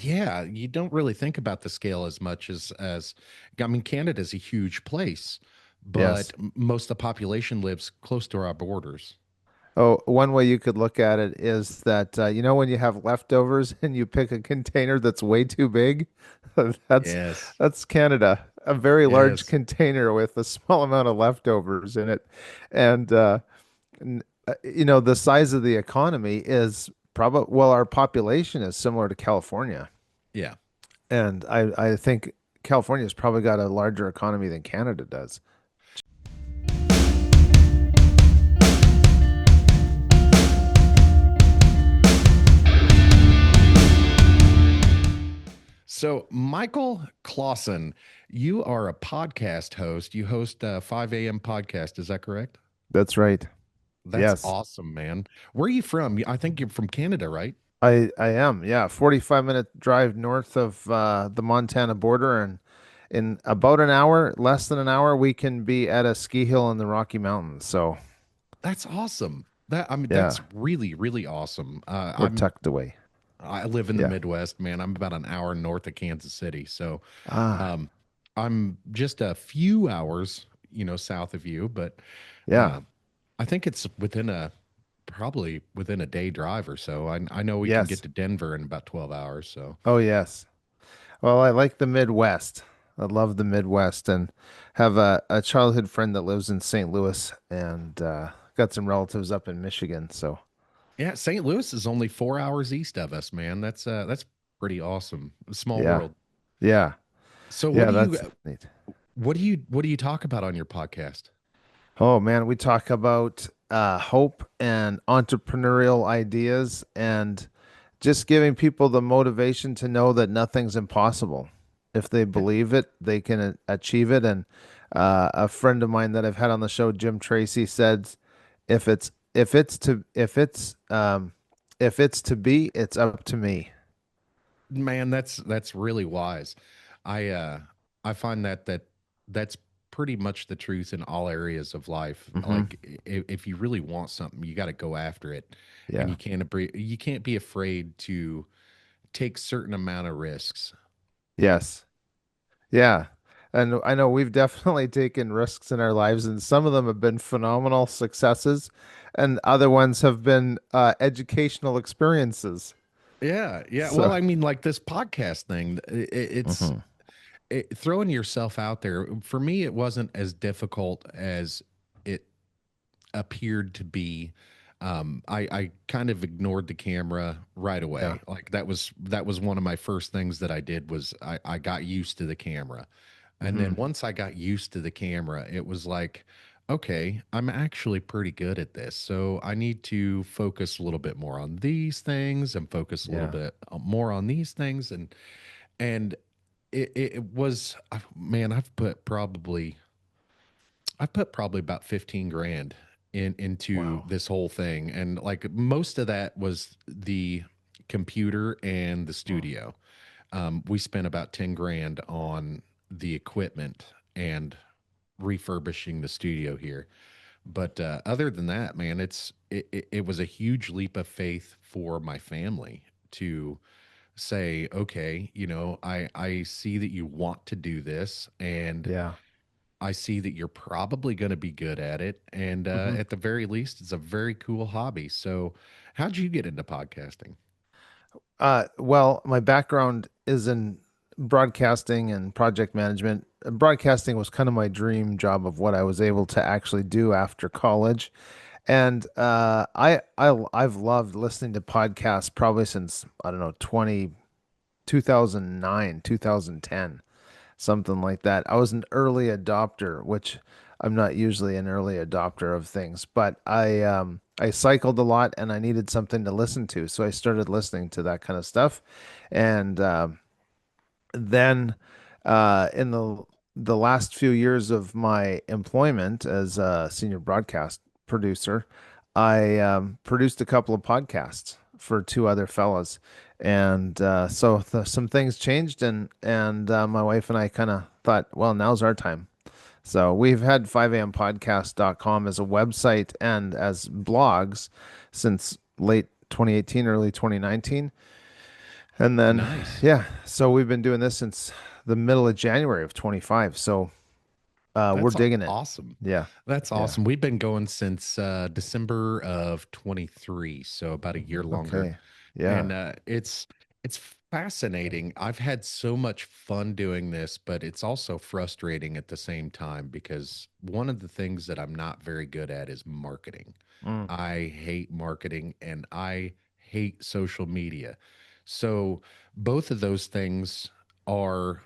Yeah, you don't really think about the scale as much as I mean, Canada's a huge place, but Yes. most of the population lives close to our borders. Oh, one way you could look at it is that when you have leftovers and you pick a container that's way too big, that's Yes. that's Canada, a very large Yes. container with a small amount of leftovers in it, and the size of the economy is probably well, our population is similar to California, Yeah. and I think California's probably got a larger economy than Canada does. So, Michael Klassen, you are a podcast host. You host a 5 a.m. podcast. Is that correct? That's right. That's Yes. awesome, man. Where are you from? I think you're from Canada, right? I am, yeah. 45-minute drive north of the Montana border, and in about an hour, less than an hour, we can be at a ski hill in the Rocky Mountains. So That's awesome. That I mean, yeah, that's really, really awesome. we're tucked away. I live in the Yeah. Midwest, man. I'm about an hour north of Kansas City, so Ah, um, I'm just a few hours, south of you. But yeah. uh, I think it's probably within a day drive or so. I know we can get Yes. to Denver in about 12 hours. So Oh, yes. Well, I like the Midwest. I love the Midwest and have a childhood friend that lives in St. Louis and got some relatives up in Michigan. So yeah, St. Louis is only 4 hours east of us, man. That's pretty awesome. Small yeah, world. yeah, So yeah, that's neat. what do you talk about on your podcast? Oh man, we talk about hope and entrepreneurial ideas and just giving people the motivation to know that nothing's impossible. If they Yeah. believe it, they can achieve it. And a friend of mine that I've had on the show, Jim Tracy, said, if it's to be, it's up to me. Man, that's really wise. I find that's pretty much the truth in all areas of life. Hmm. Like if you really want something, you got to go after it, and Yeah. you can't be afraid to take certain amount of risks. Yes. Yeah. And I know we've definitely taken risks in our lives, and some of them have been phenomenal successes, and other ones have been educational experiences. Yeah, yeah. So, Well, I mean, like this podcast thing, mhm. throwing yourself out there. For me, it wasn't as difficult as it appeared to be. I kind of ignored the camera right Yeah. away. Like that was one of my first things that I did was I got used to the camera. And then Hmm. once I got used to the camera, it was like, okay, I'm actually pretty good at this. So I need to focus a little bit more on these things and focus a little Yeah. bit more on these things. And it was, man, I've put probably about 15 grand into Wow. this whole thing. And like most of that was the computer and the Mm. studio. We spent about 10 grand on the equipment and refurbishing the studio here. But other than that, man, it was a huge leap of faith for my family to say, okay, I see that you want to do this, and Yeah. I see that you're probably going to be good at it, and Hmm. at the very least, it's a very cool hobby. So, how'd you get into podcasting? Well, my background is in broadcasting and project management. Broadcasting was kind of my dream job of what I was able to actually do after college. And I've loved listening to podcasts probably since I don't know 2009, 2010, something like that. I was an early adopter, which I'm not usually an early adopter of things, but I cycled a lot and I needed something to listen to, so I started listening to that kind of stuff. And then in the last few years of my employment as a senior broadcast producer, I produced a couple of podcasts for two other fellas, and some things changed, and my wife and I kind of thought, well, now's our time. So we've had 5ampodcast.com as a website and as blogs since late 2018, early 2019. And then, Nice. yeah, so we've been doing this since the middle of January of 25. So we're That's digging it. awesome. Yeah. That's Yeah. awesome. We've been going since December of 23, so about a year longer. Okay. Yeah. And it's fascinating. I've had so much fun doing this, but it's also frustrating at the same time because one of the things that I'm not very good at is marketing. Mm, I hate marketing and I hate social media. So both of those things are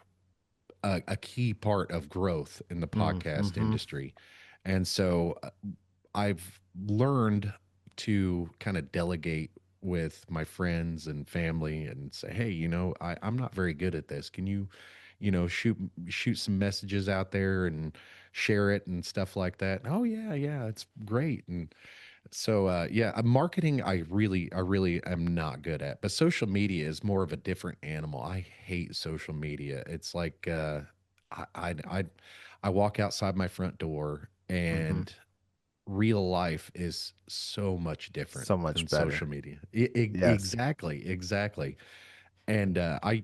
a key part of growth in the podcast mm-hmm, industry. And so I've learned to kind of delegate with my friends and family and say, hey, I'm not very good at this. Can you, shoot some messages out there and share it and stuff like that? Oh yeah, yeah, it's great. And so yeah, marketing I really am not good at, but social media is more of a different animal. I hate social media. It's like I I I, I walk outside my front door mm-hmm. and real life is so much different So than much better. social media. Yes. Exactly, exactly. And I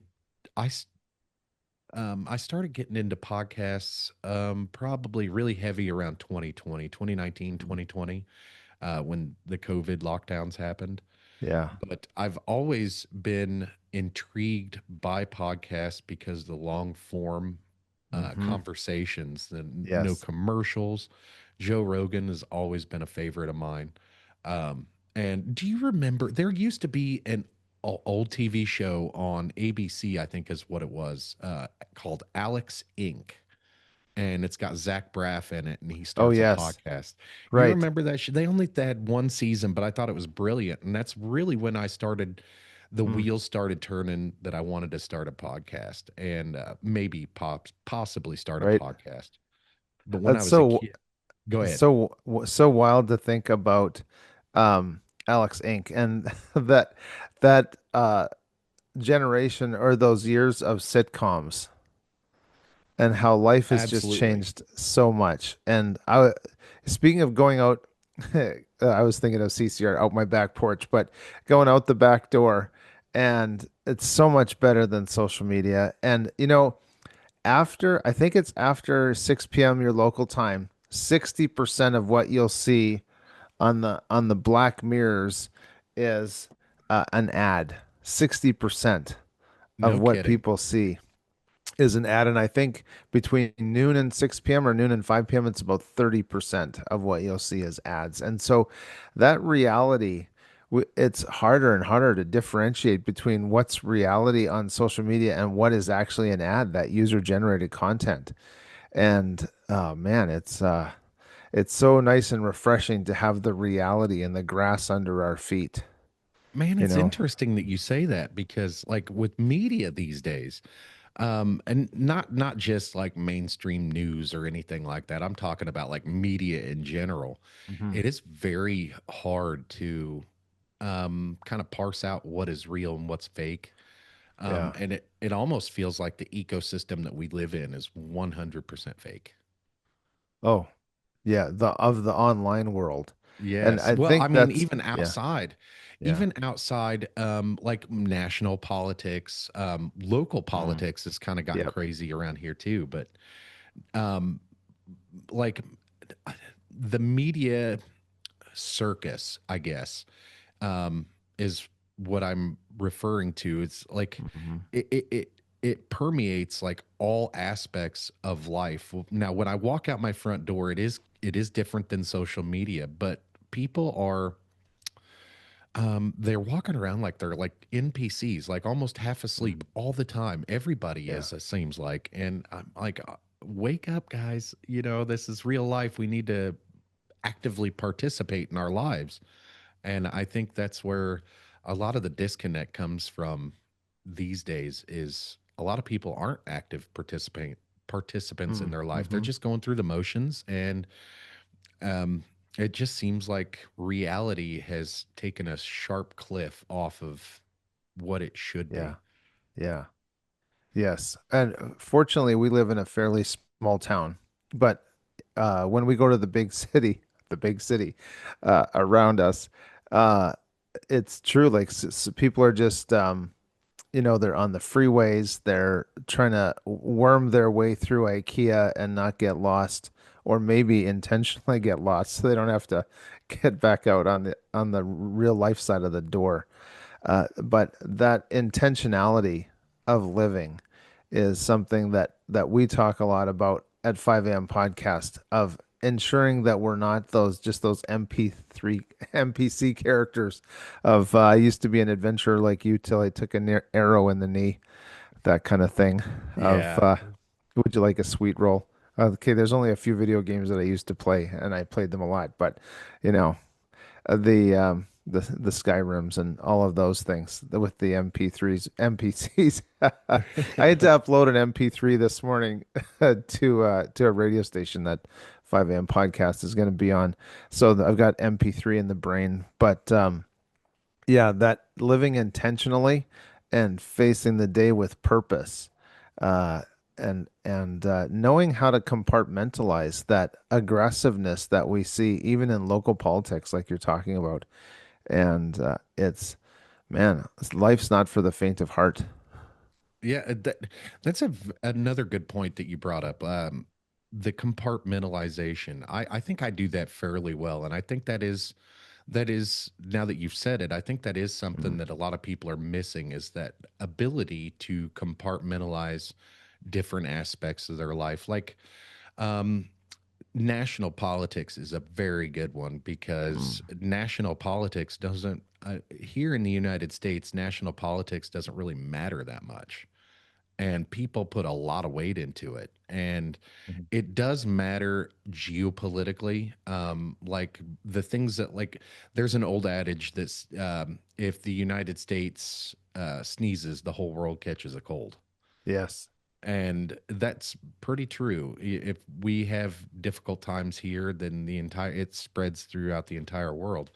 started getting into podcasts probably really heavy around 2020, 2019, Mm. 2020 when the COVID lockdowns happened. Yeah. But I've always been intrigued by podcasts because the long form Mm-hmm. conversations, the no Yes. commercials. Joe Rogan has always been a favorite of mine. Um, and do you remember there used to be an old TV show on ABC, I think is what it was, called Alex Inc. And it's got Zach Braff in it, and he Oh, starts a yes. podcast. You Right. remember that? They only had one season, but I thought it was brilliant, and that's really when I started. The Mm. wheels started turning that I wanted to start a podcast and maybe possibly start a Right. podcast. But when I That's was a kid, go ahead. so wild to think about Alex Inc. and that generation or those years of sitcoms and how life has just Absolutely, changed so much. And speaking of going out, I was thinking of CCR out my back porch, but going out the back door, and it's so much better than social media. And after I think it's after 6 p.m. your local time, 60% of what you'll see on the black mirrors is an ad. 60% of no what kidding. people see is an ad. And I think between noon and 6 p.m. or noon and 5 p.m., it's about 30% of what you'll see is ads. And so that reality, it's harder and harder to differentiate between what's reality on social media and what is actually an ad, that user generated content. And oh man, it's so nice and refreshing to have the reality and the grass under our feet, Man, you it's know? interesting that you say that because, like, with media these days, and not just like mainstream news or anything like that. I'm talking about like media in general. Hmm. It is very hard to kind of parse out what is real and what's fake. Yeah. And it almost feels like the ecosystem that we live in is 100% fake. Oh, yeah, the online world. And Yes. I Well, I think mean, that's yeah, yeah. even outside, like national politics, local Mm, politics has kind of gotten yep. crazy around here too. But um, like the media circus, I guess, um, is what I'm referring to. It's like Hmm. it it it, it permeates like all aspects of life. Now, when I walk out my front door, it is different than social media, but people are they're walking around like they're like NPCs, like almost half asleep Mm, all the time. Everybody yeah. is, it seems like. And I'm like, wake up, guys. This is real life. We need to actively participate in our lives. And I think that's where a lot of the disconnect comes from these days is a lot of people aren't active participants in Mm, their life. They're hmm. just going through the motions and um, it just seems like reality has taken a sharp cliff off of what it should Yeah. be. Yeah. Yes. And fortunately, we live in a fairly small town. But when we go to the big city, the big city around us, uh, it's true. Like people are just they're on the freeways, they're trying to worm their way through IKEA and not get lost, or maybe intentionally get lost so they don't have to get back out on the real life side of the door. But that intentionality of living is something that we talk a lot about at 5 a.m. podcast of ensuring that we're not those MP3 NPC characters of I used to be an adventurer like you till I took an arrow in the knee, that kind of thing of Yeah. would you like a sweet roll? Okay, there's only a few video games that I used to play and I played them a lot, but you know, the Skyrims and all of those things with the MP3s, MPCs. I had to upload an MP3 this morning to a radio station that 5 a.m. podcast is going to be on. So I've got MP3 in the brain, but yeah, that living intentionally and facing the day with purpose, uh, and knowing how to compartmentalize that aggressiveness that we see even in local politics, like you're talking about. And it's man, life's not for the faint of heart. Yeah, that's another good point that you brought up. The compartmentalization. I think I do that fairly well, and I think that is now that you've said it, I think that is something Mm. that a lot of people are missing is that ability to compartmentalize different aspects of their life. Like um, national politics is a very good one because Mm. national politics doesn't here in the United States, national politics doesn't really matter that much, and people put a lot of weight into it, and Mhm. it does matter geopolitically. Like the things that, like, there's an old adage that's if the United States sneezes, the whole world catches a cold. Yes. And that's pretty true. If we have difficult times here, then the entire it spreads throughout the entire world.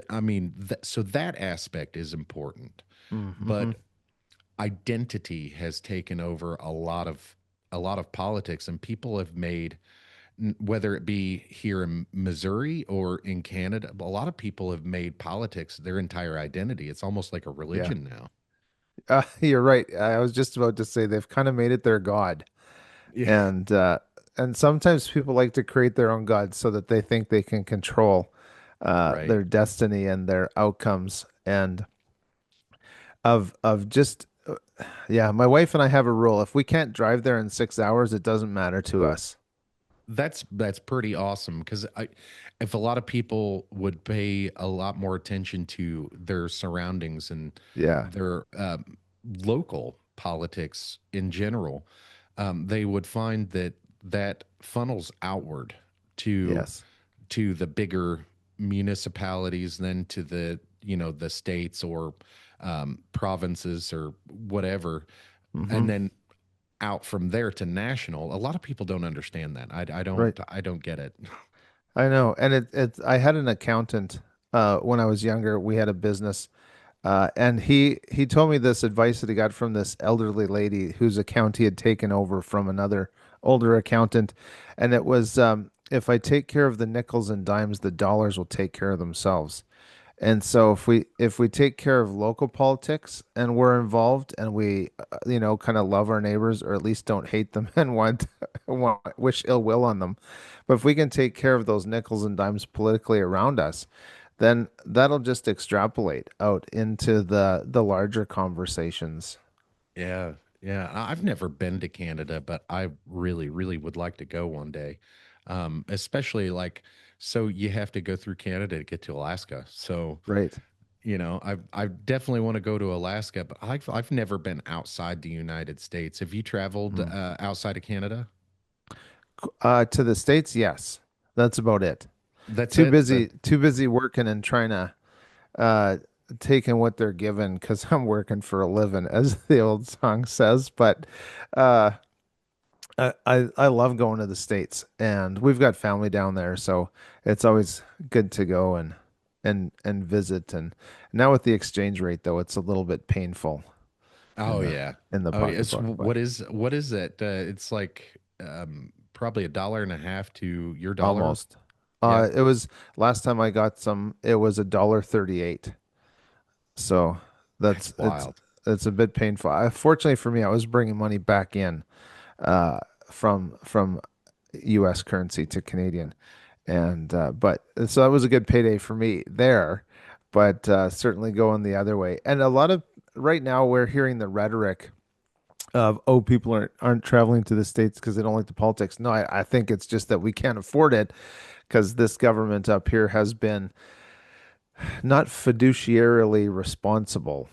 I mean, so that aspect is important, Mm-hmm. but identity has taken over a lot of politics, and people have made, whether it be here in Missouri or in Canada, a lot of people have made politics their entire identity. It's almost like a Yeah. religion now. You're right. I was just about to say they've kind of made it their god. Yeah, And and sometimes people like to create their own gods so that they think they can control right. their destiny and their outcomes. And of just yeah, my wife and I have a rule. If we can't drive there in 6 hours, it doesn't matter to us. That's pretty awesome because if a lot of people would pay a lot more attention to their surroundings and Yeah. their local politics in general, they would find that that funnels outward to Yes. the bigger municipalities, then to the states or provinces or whatever, Hmm. and then out from there to national. A lot of people don't understand that. Right. I don't get it. I know. And I had an accountant when I was younger. We had a business. And he told me this advice that he got from this elderly lady whose account he had taken over from another older accountant. And it was if I take care of the nickels and dimes, the dollars will take care of themselves. And so if we take care of local politics and we're involved and we kind of love our neighbors or at least don't hate them and want wish ill will on them, but if we can take care of those nickels and dimes politically around us, then that'll just extrapolate out into the larger conversations. Yeah, yeah. I've never been to Canada, but I really, really would like to go one day. Especially like, so you have to go through Canada to get to Alaska. So, Right. I definitely want to go to Alaska, but I've never been outside the United States. Have you traveled Mm. outside of Canada? To the States, yes. That's about it. That's Too it. busy, too busy working and trying to uh taking what they're given because I'm working for a living, as the old song says. But uh I love going to the States and we've got family down there, so it's always good to go and visit. And now with the exchange rate though, it's a little bit painful in Oh the yeah. in the Oh yeah. It's pocketbook, but what is that? It's like probably $1.50 to your dollar. almost. Yeah, It was last time I got some, it was $1.38. So that's it's wild. it's a bit painful. Fortunately for me, I was bringing money back in from U.S. currency to Canadian, and but so that was a good payday for me there, but certainly going the other way. And a lot of right now we're hearing the rhetoric of, oh, people aren't traveling to the States because they don't like the politics. No, I think it's just that we can't afford it because this government up here has been not fiduciarily responsible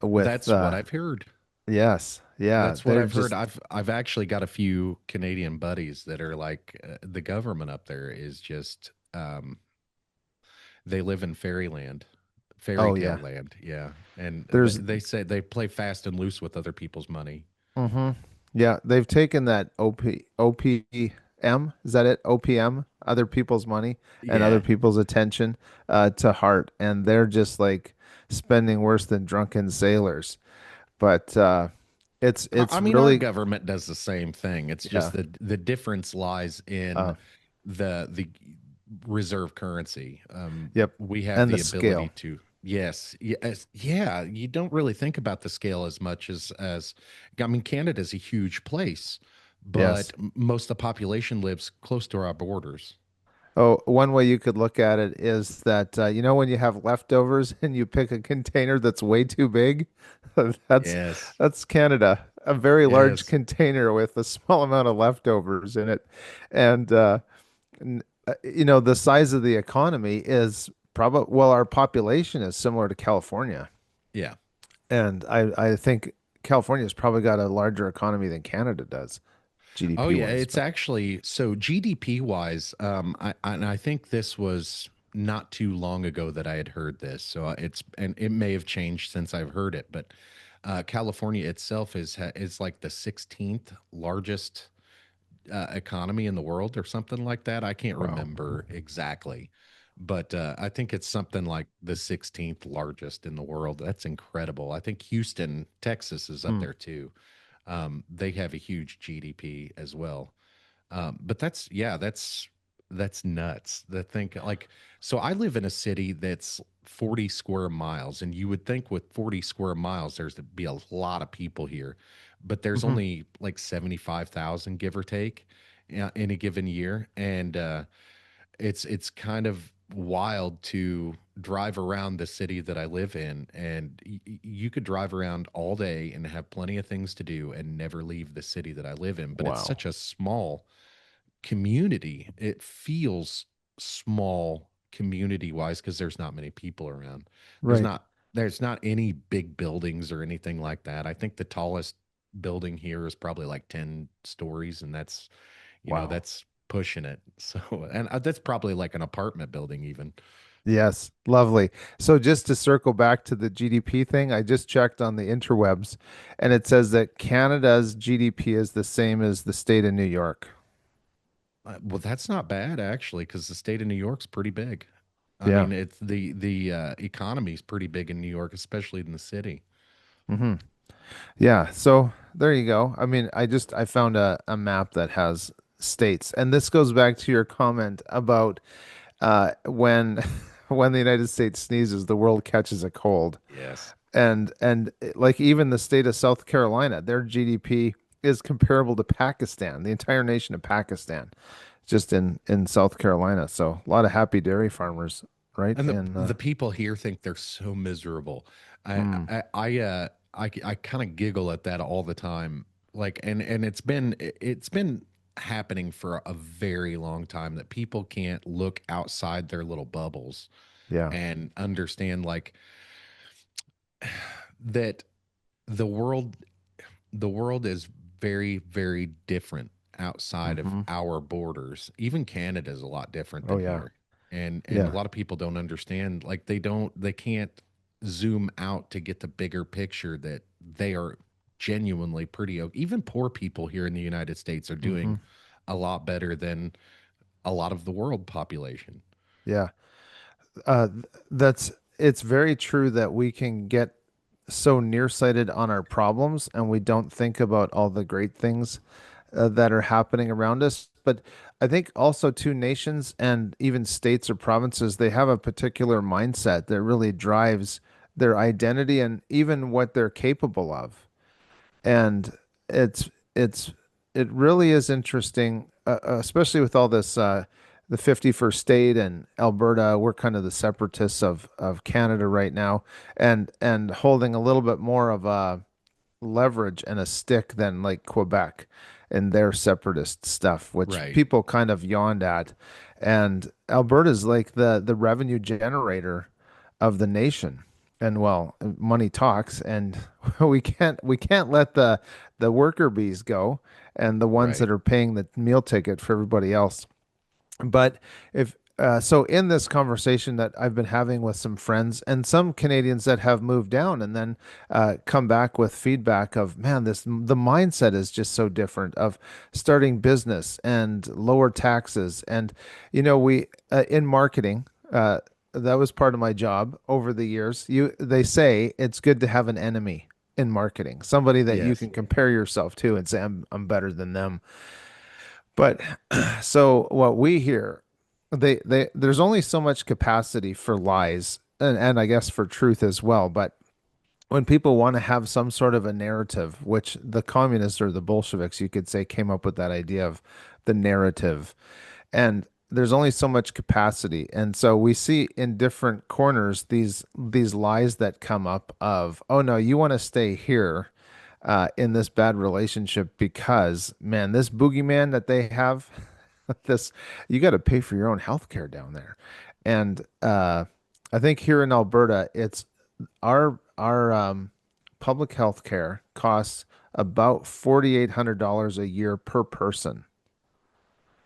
with That's what I've heard. yes, yeah, That's what they're I've heard. just I've actually got a few Canadian buddies that are like the government up there is just they live in fairyland, fairy oh tale yeah. land. Yeah, and There's they say they play fast and loose with other people's money. hmm yeah, they've taken that OPM, is that it? OPM, other people's money and other Yeah, people's attention to heart, and they're just like spending worse than drunken sailors. But it's I mean, our really government does the same thing. It's yeah. just the difference lies in Uh, the reserve currency. yep. We have And the the scale. ability to, yes, yeah. You don't really think about the scale as much as I mean, Canada's a huge place, but Yes. most of the population lives close to our borders. Oh, one way you could look at it is that you know when you have leftovers and you pick a container that's way too big, that's Yes, that's Canada, a very large yes, container with a small amount of leftovers in it, and you know the size of the economy is probably well, our population is similar to California, yeah. and I think California's probably got a larger economy than Canada does, Oh GDP yeah, wise, it's but actually so GDP wise. And I think this was not too long ago that I had heard this. So it's and it may have changed since I've heard it, but California itself is like the 16th largest economy in the world or something like that. I can't wow. remember exactly, but I think it's something like the 16th largest in the world. That's incredible. I think Houston, Texas is up Hmm. there too. They have a huge GDP as well. But that's nuts. The think like so I live in a city that's 40 square miles, and you would think with 40 square miles there's to be a lot of people here, but there's Hmm. only like 75,000 give or take in a given year, and it's kind of wild to drive around the city that I live in, and you could drive around all day and have plenty of things to do and never leave the city that I live in. But it's Wow. such a small community. It feels small community wise because there's not many people around. There's Right. not there's not any big buildings or anything like that. I think the tallest building here is probably like 10 stories, and that's Wow. that's pushing it. So, and that's probably like an apartment building even. Yes, lovely. So just to circle back to the GDP thing, I just checked on the interwebs and it says that Canada's GDP is the same as the state of New York. Well, that's not bad actually, because the state of New York's pretty big. I Yeah. mean, it's the economy is pretty big in New York, especially in the city. Hmm. Yeah. So there you go. I mean, I found a map that has states, and this goes back to your comment about when when the United States sneezes, the world catches a cold. Yes. And like even the state of South Carolina, their GDP is comparable to Pakistan, the entire nation of Pakistan, just in South Carolina. So a lot of happy dairy farmers, right? And And the people here think they're so miserable. mm, I kind of giggle at that all the time. Like, and it's been happening for a very long time that people can't look outside their little bubbles yeah, and understand like that the world the world is very, very different outside of hmm, our borders. Even Canada is a lot different oh than yeah, here. And a yeah, lot of people don't understand, like they can't zoom out to get the bigger picture that they are genuinely pretty even poor people here in the United States are hmm, doing a lot better than a lot of the world population. yeah. That's it's very true that we can get so nearsighted on our problems and we don't think about all the great things that are happening around us. But I think also two nations and even states or provinces, they have a particular mindset that really drives their identity and even what they're capable of. And it's it really is interesting, especially with all this the 51st state and Alberta. We're kind of the separatists of Canada right now, and holding a little bit more of a leverage and a stick than like Quebec and their separatist stuff, which Right. people kind of yawned at. And Alberta's like the revenue generator of the nation. And well, money talks, and we can't let the worker bees go and the ones Right. that are paying the meal ticket for everybody else. But if so, in this conversation that I've been having with some friends and some Canadians that have moved down and then come back with feedback of, man, this the mindset is just so different of starting business and lower taxes. And we in marketing, that was part of my job over the years. They say it's good to have an enemy in marketing, somebody that you Yes. can compare yourself to and say, I'm better than them. But so what we hear, there's only so much capacity for lies and I guess for truth as well. But when people want to have some sort of a narrative, which the communists or the Bolsheviks, you could say, came up with that idea of the narrative, and there's only so much capacity, and so we see in different corners these lies that come up of, oh no, you want to stay here in this bad relationship because, man, this boogeyman that they have, this you got to pay for your own health care down there. And I think here in Alberta, it's our public health care costs about $4,800 a year per person.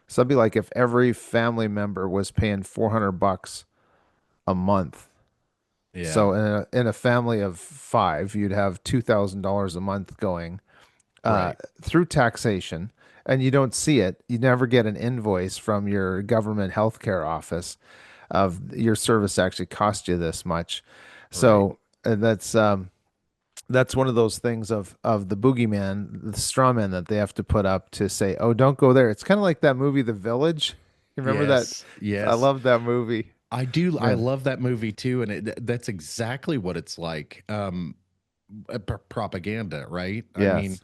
So it'd be like if every family member was paying 400 bucks a month. Yeah. So in a family of five, you'd have $2,000 a month going Right. through taxation, and you don't see it. You never get an invoice from your government healthcare office of your service actually cost you this much. Right. So that's one of those things of the boogeyman, the straw man that they have to put up to say, "Oh, don't go there." It's kind of like that movie, The Village. You remember that? Yes. I Yes. love that movie. I do. I Man, love that movie too, and that's exactly what it's like. Propaganda, right? I mean, yes.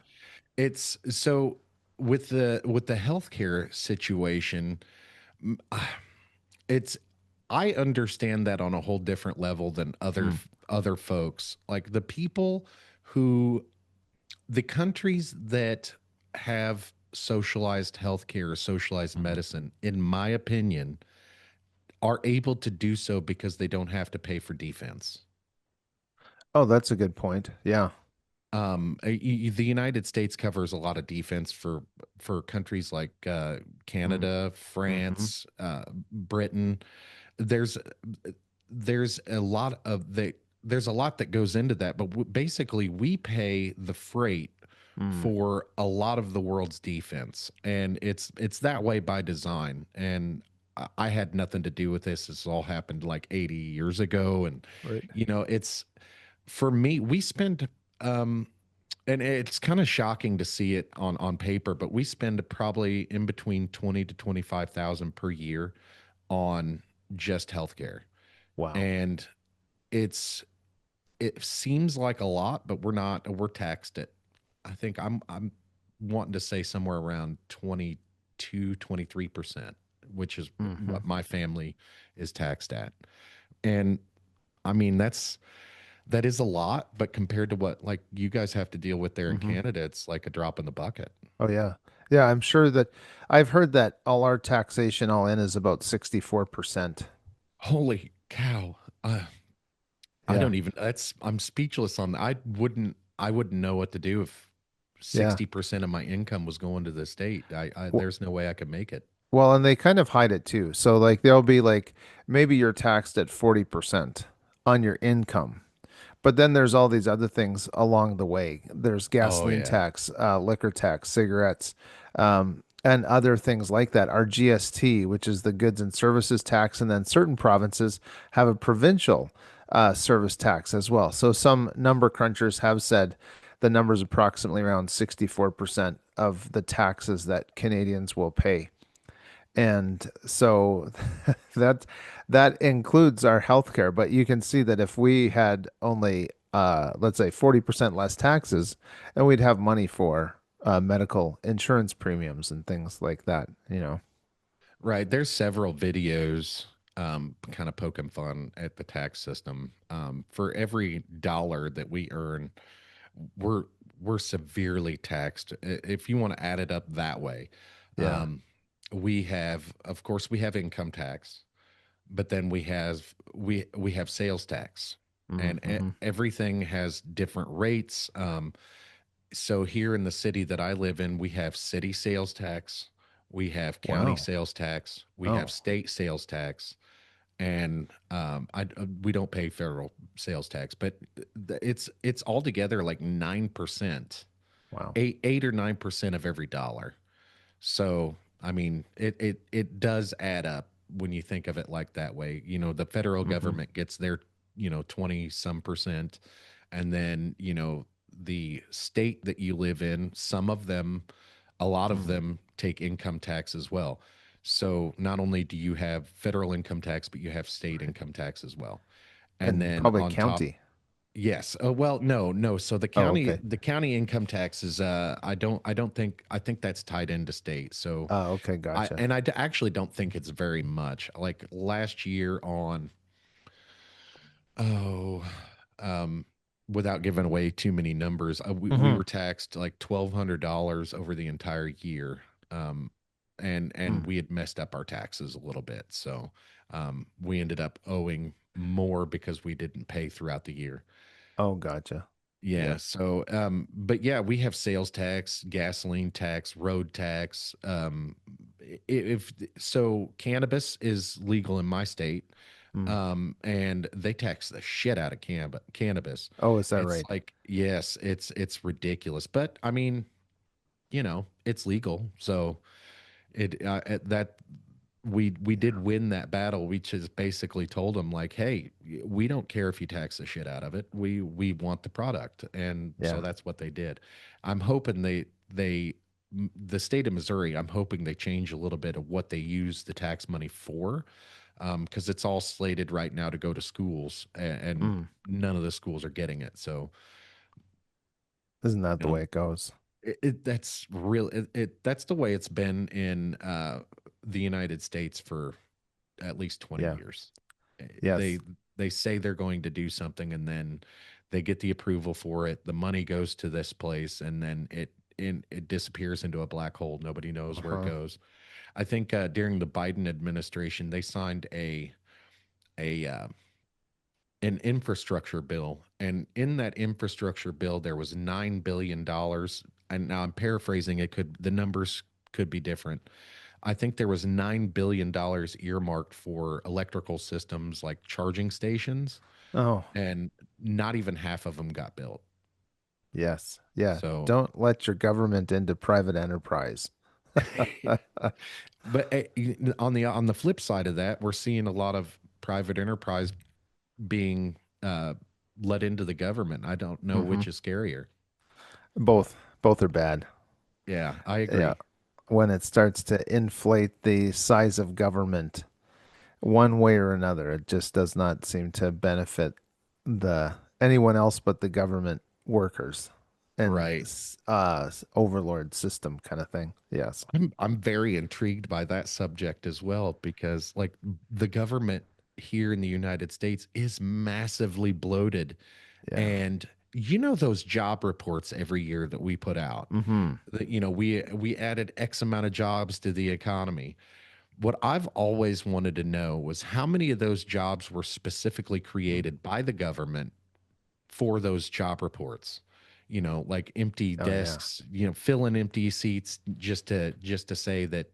it's so with the healthcare situation, m- it's I understand that on a whole different level than Mm, other folks. Like the countries that have socialized healthcare or socialized mhm. medicine, in my opinion, are able to do so because they don't have to pay for defense. Oh, that's a good point. Yeah. The United States covers a lot of defense for countries like Mm, Canada, hmm. France, Britain. There's there's a lot of the there's a lot that goes into that, but basically we pay the freight Mm, for a lot of the world's defense, and it's that way by design. And I had nothing to do with this. This all happened like 80 years ago, and right. it's for me. We spend and it's kind of shocking to see it on paper, but we spend probably in between 20 to 25,000 per year on just healthcare. Wow. And it's it seems like a lot, but we're taxed at I think I'm wanting to say somewhere around 22, 23%, which is Hmm. what my family is taxed at. And I mean that is a lot, but compared to what like you guys have to deal with there in Hmm. Canada, it's like a drop in the bucket. Oh yeah. Yeah, I'm sure that I've heard that all our taxation all in is about 64%. Holy cow. I Yeah. don't even that's I'm speechless on that. I wouldn't know what to do if Yeah. 60% of my income was going to the state. W- There's no way I could make it. Well, and they kind of hide it too. So like there'll be like maybe you're taxed at 40% on your income. But then there's all these other things along the way. There's Oh gasoline yeah. tax, liquor tax, cigarettes, and other things like that. Our GST, which is the goods and services tax, and then certain provinces have a provincial service tax as well. So some number crunchers have said the number is approximately around 64% of the taxes that Canadians will pay. And so that that includes our healthcare. But you can see that if we had only let's say 40% less taxes, and we'd have money for medical insurance premiums and things like that, you know. Right. There's several videos kind of poking fun at the tax system. For every dollar that we earn, we're we're severely taxed. If you want to add it up that way, Yeah. um, we have, of course, we have income tax, but then we have sales tax, and Mm-hmm. everything has different rates. So here in the city that I live in, we have city sales tax, we have county Wow. sales tax, we have Oh, state sales tax, and we don't pay federal sales tax, but it's altogether like 9%, wow. 8 or 9% of every dollar. So, I mean, it does add up when you think of it like that way. You know, the federal Mm-hmm. government gets their, 20 some percent, and then, the state that you live in, some of them, a lot of Mm. them take income tax as well. So, not only do you have federal income tax, but you have state Right. income tax as well. And And then probably on top, county. yes. Well, no, no. So Oh, okay. the county income tax is I don't think I think that's tied into state. So Oh, okay, gotcha. actually don't think it's very much. Like last year on oh um without giving away too many numbers, we Mm-hmm. were taxed like $1,200 over the entire year. Um and Mm. we had messed up our taxes a little bit. So we ended up owing more because we didn't pay throughout the year. Oh, gotcha. Yeah. Yep. So, but yeah, we have sales tax, gasoline tax, road tax. If so, cannabis is legal in my state, Mm. and they tax the shit out of cannabis. Oh, is that It's right? like, yes, it's ridiculous, but I mean, it's legal, so that we did win that battle. We just basically told them like, hey, we don't care if you tax the shit out of it. We want the product, and so Yeah. that's what they did. I'm hoping the state of Missouri. I'm hoping they change a little bit of what they use the tax money for, because it's all slated right now to go to schools, and Mm. none of the schools are getting it. So Isn't that you the know, way it goes? that's real. That's the way it's been in the United States for at least 20 Yeah. years. Yes. They say they're going to do something, and then they get the approval for it. The money goes to this place, and then it disappears into a black hole. Nobody knows where it Uh-huh. goes. I think during the Biden administration, they signed a an infrastructure bill, and in that infrastructure bill, there was $9 billion. And now I'm paraphrasing. The numbers could be different. I think there was $9 billion earmarked for electrical systems like charging stations, Oh, and not even half of them got built. yes. Yeah. So, Don't let your government into private enterprise. but on the flip side of that, we're seeing a lot of private enterprise being let into the government. I don't know Hmm. which is scarier. Both are bad. Yeah, I Yeah. agree. When it starts to inflate the size of government one way or another, it just does not seem to benefit the anyone else but the government workers and Right. overlord system kind of thing. Yes. I'm very intrigued by that subject as well, because like the government here in the United States is massively bloated, Yeah. and those job reports every year that we put out, Hmm. that we added X amount of jobs to the economy. What I've always wanted to know was how many of those jobs were specifically created by the government for those job reports. Like empty Oh yeah. desks, filling empty seats just to say that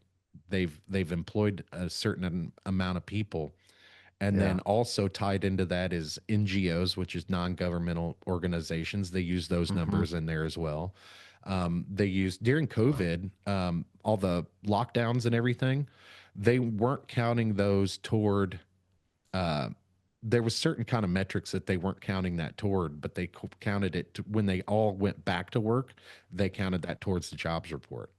they've employed a certain amount of people. And Yeah. then also tied into that is NGOs, which is non-governmental organizations. They use those Hmm. numbers in there as well. They used during COVID, all the lockdowns and everything. They weren't counting those toward. Uh, there was certain kind of metrics that they weren't counting that toward, but they counted it when they all went back to work. They counted that towards the jobs report.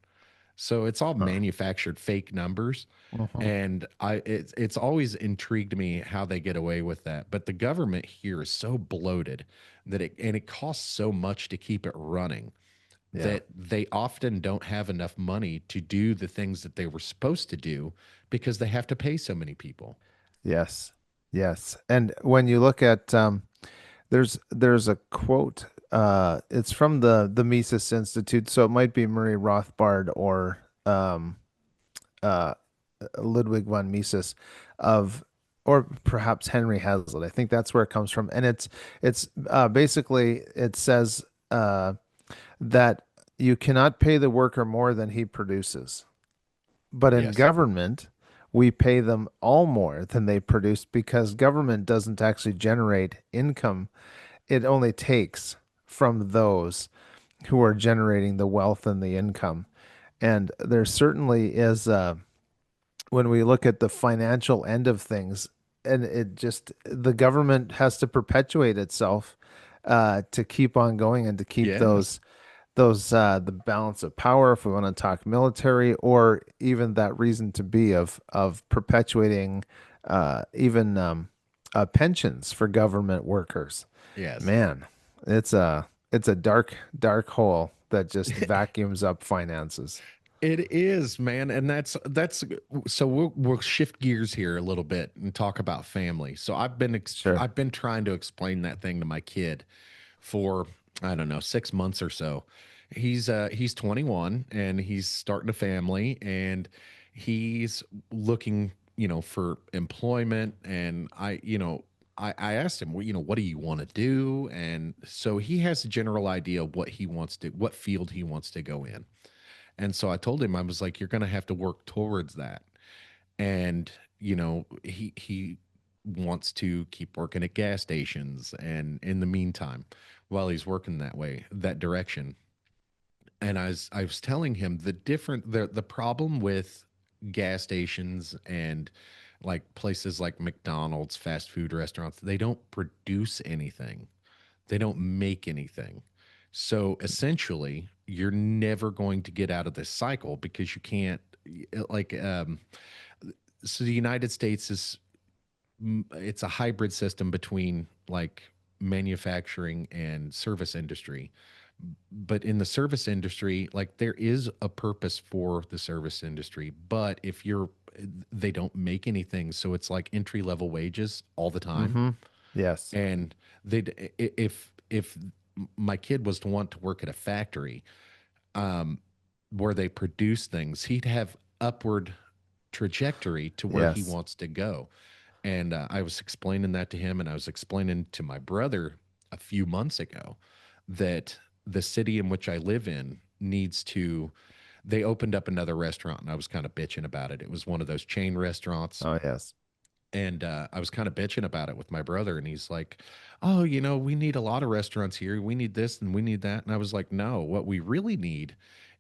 So it's all Huh. manufactured fake numbers. Mhm. And it's always intrigued me how they get away with that. But the government here is so bloated that it costs so much to keep it running Yeah. that they often don't have enough money to do the things that they were supposed to do because they have to pay so many people. Yes. Yes. And when you look at there's a quote. It's from the Mises Institute, so it might be Murray Rothbard or uh, Ludwig von Mises of, or perhaps Henry Hazlitt. I think that's where it comes from, and it's basically it says that you cannot pay the worker more than he produces, but in Yes. government. We pay them all more than they produce because government doesn't actually generate income. It only takes from those who are generating the wealth and the income. And there certainly is, when we look at the financial end of things, and it just, the government has to perpetuate itself to keep on going and to keep Yes. those the balance of power, if we want to talk military, or even that reason to be of perpetuating even pensions for government workers. Yes. Man, it's a dark hole that just vacuums up finances. It is, man, and that's so we'll shift gears here a little bit and talk about family. So Sure. I've been trying to explain that thing to my kid for I don't know 6 months or so. He's 21 and he's starting a family and he's looking for employment and I asked him, well, what do you want to do? And so he has a general idea of what field he wants to go in. And so I told him, I was like, you're going to have to work towards that. And, he wants to keep working at gas stations. And in the meantime, while he's working that direction. And I was telling him the problem with gas stations and like places like McDonald's, fast food restaurants, they don't produce anything. They don't make anything. So essentially, you're never going to get out of this cycle because you can't like so the United States is it's a hybrid system between like manufacturing and service industry. But in the service industry, like there is a purpose for the service industry, but if you're they don't make anything, so it's like entry level wages all the time. Mm-hmm. Yes. And they if my kid was to want to work at a factory um, where they produce things, he'd have upward trajectory to where he Yes. wants to go. And I was explaining that to him, and I was explaining to my brother a few months ago that the city in which I live in needs to. They opened up another restaurant, and I was kind of bitching about it. It was one of those chain restaurants, Oh, yes. and I was kind of bitching about it with my brother, and he's like, "Oh, we need a lot of restaurants here. We need this and we need that." And I was like, "No, what we really need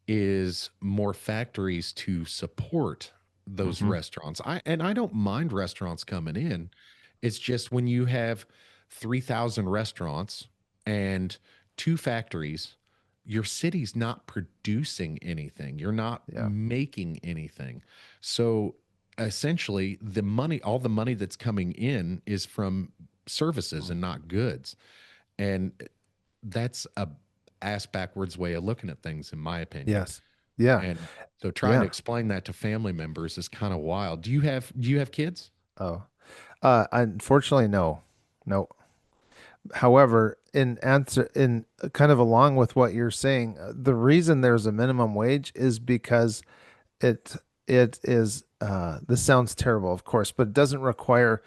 is more factories to support those Mm-hmm. restaurants." I don't mind restaurants coming in. It's just when you have 3,000 restaurants and two factories, your city's not producing anything. You're not Yeah. making anything. So essentially all the money that's coming in is from services Mm. and not goods. And that's a ass backwards way of looking at things, in my opinion. Yes. Yeah. And so trying to Yeah. explain that to family members is kind of wild. Do you have kids? Oh. Unfortunately, no. No. However, in answer, in kind of along with what you're saying, the reason there's a minimum wage is because it it is this sounds terrible, of course, but it doesn't require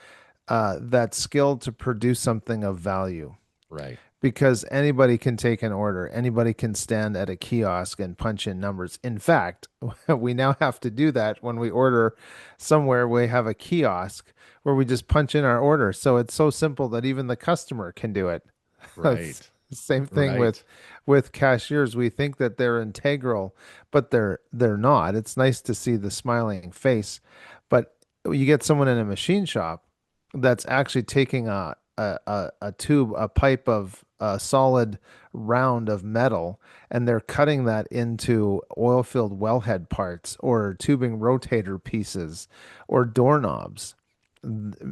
that skill to produce something of value. Right. Because anybody can take an order, anybody can stand at a kiosk and punch in numbers. In fact, we now have to do that when we order somewhere. We have a kiosk where we just punch in our order. So it's so simple that even the customer can do it. It's Right. the same thing Right. with cashiers. We think that they're integral, but they're not. It's nice to see the smiling face, but you get someone in a machine shop that's actually taking a tube, a pipe a solid round of metal, and they're cutting that into oil-filled wellhead parts or tubing rotator pieces or doorknobs.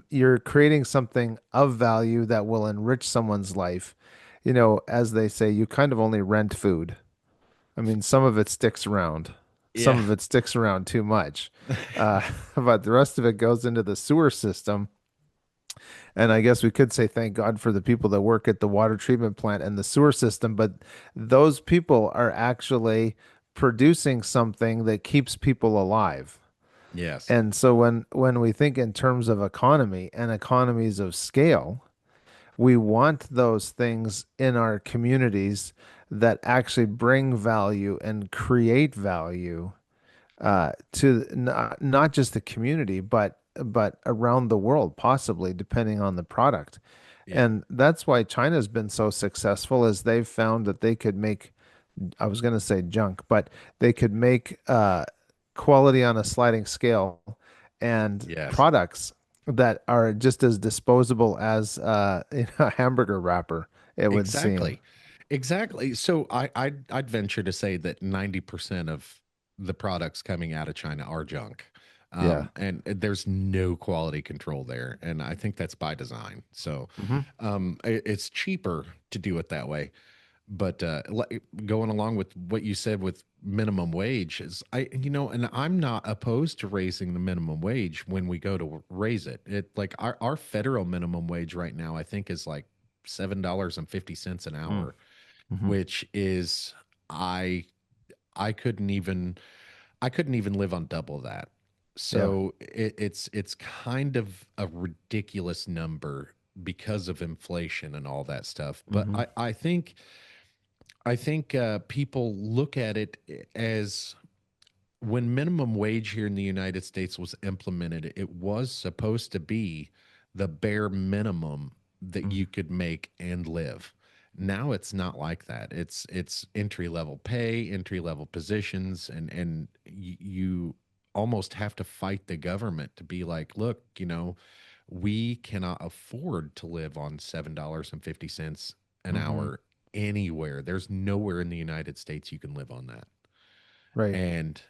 You're creating something of value that will enrich someone's life. You know, as they say, you kind of only rent food. I mean, some of it sticks around. Some Yeah. of it sticks around too much. Uh, but the rest of it goes into the sewer system. And I guess we could say thank God for the people that work at the water treatment plant and the sewer system. But those people are actually producing something that keeps people alive. Yes. And so when we think in terms of economy and economies of scale, we want those things in our communities that actually bring value and create value to not just the community, but around the world, possibly depending on the product. Yeah. And that's why China's been so successful, is they've found that they could make, I was going to say junk, but they could make quality on a sliding scale and Yes. products that are just as disposable as a hamburger wrapper, it would seem. Exactly. Exactly. So I'd venture to say that 90% of the products coming out of China are junk. Yeah. And there's no quality control there. And I think that's by design. So Hmm. it's cheaper to do it that way. But going along with what you said with minimum wage is and I'm not opposed to raising the minimum wage when we go to raise it. It like our federal minimum wage right now, I think is like $7.50 an Mm. hour, Hmm. which is I I couldn't even I couldn't even live on double that. Yeah. So it's kind of a ridiculous number because of inflation and all that stuff. But Hmm. I think people look at it as when minimum wage here in the United States was implemented, it was supposed to be the bare minimum that Mm. you could make and live. Now it's not like that. It's entry level pay, entry level positions, and you almost have to fight the government to be like, look, we cannot afford to live on $7.50 an Hmm. hour anywhere. There's nowhere in the United States you can live on that. Right. And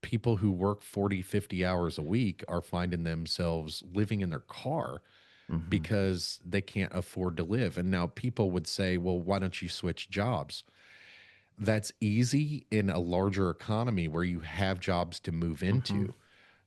people who work 40, 50 hours a week are finding themselves living in their car Hmm. because they can't afford to live. And now people would say, well, why don't you switch jobs? That's easy in a larger economy where you have jobs to move Hmm. into. Yeah.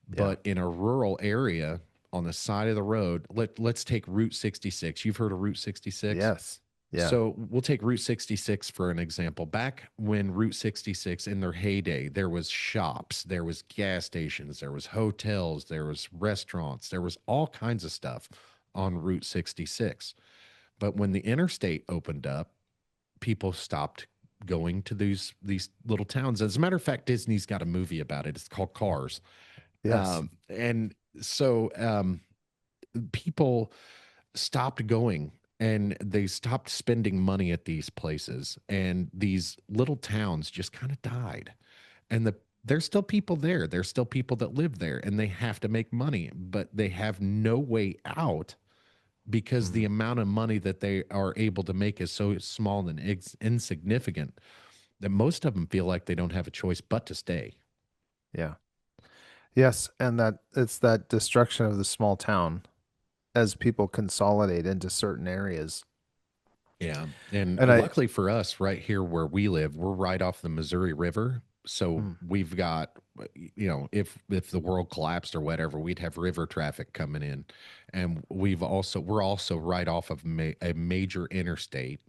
But in a rural area on the side of the road, let's take Route 66. You've heard of Route 66? Yes. Yeah. So we'll take Route 66 for an example. Back when Route 66 in their heyday, there was shops, there was gas stations, there was hotels, there was restaurants, there was all kinds of stuff on Route 66. But when the interstate opened up, people stopped going to these little towns. As a matter of fact, Disney's got a movie about it. It's called Cars. Yes. And so people stopped going and they stopped spending money at these places and these little towns just kind of died and there's still people there, there's still people that live there and they have to make money but they have no way out because the Mm. amount of money that they are able to make is so small and insignificant that most of them feel like they don't have a choice but to stay. Yeah. Yes. And that it's that destruction of the small town as people consolidate into certain areas. Yeah. And And I, luckily for us, right here where we live, we're right off the Missouri River. So mm, we've got, if the world collapsed or whatever, we'd have river traffic coming in. And we're also right off of a major interstate,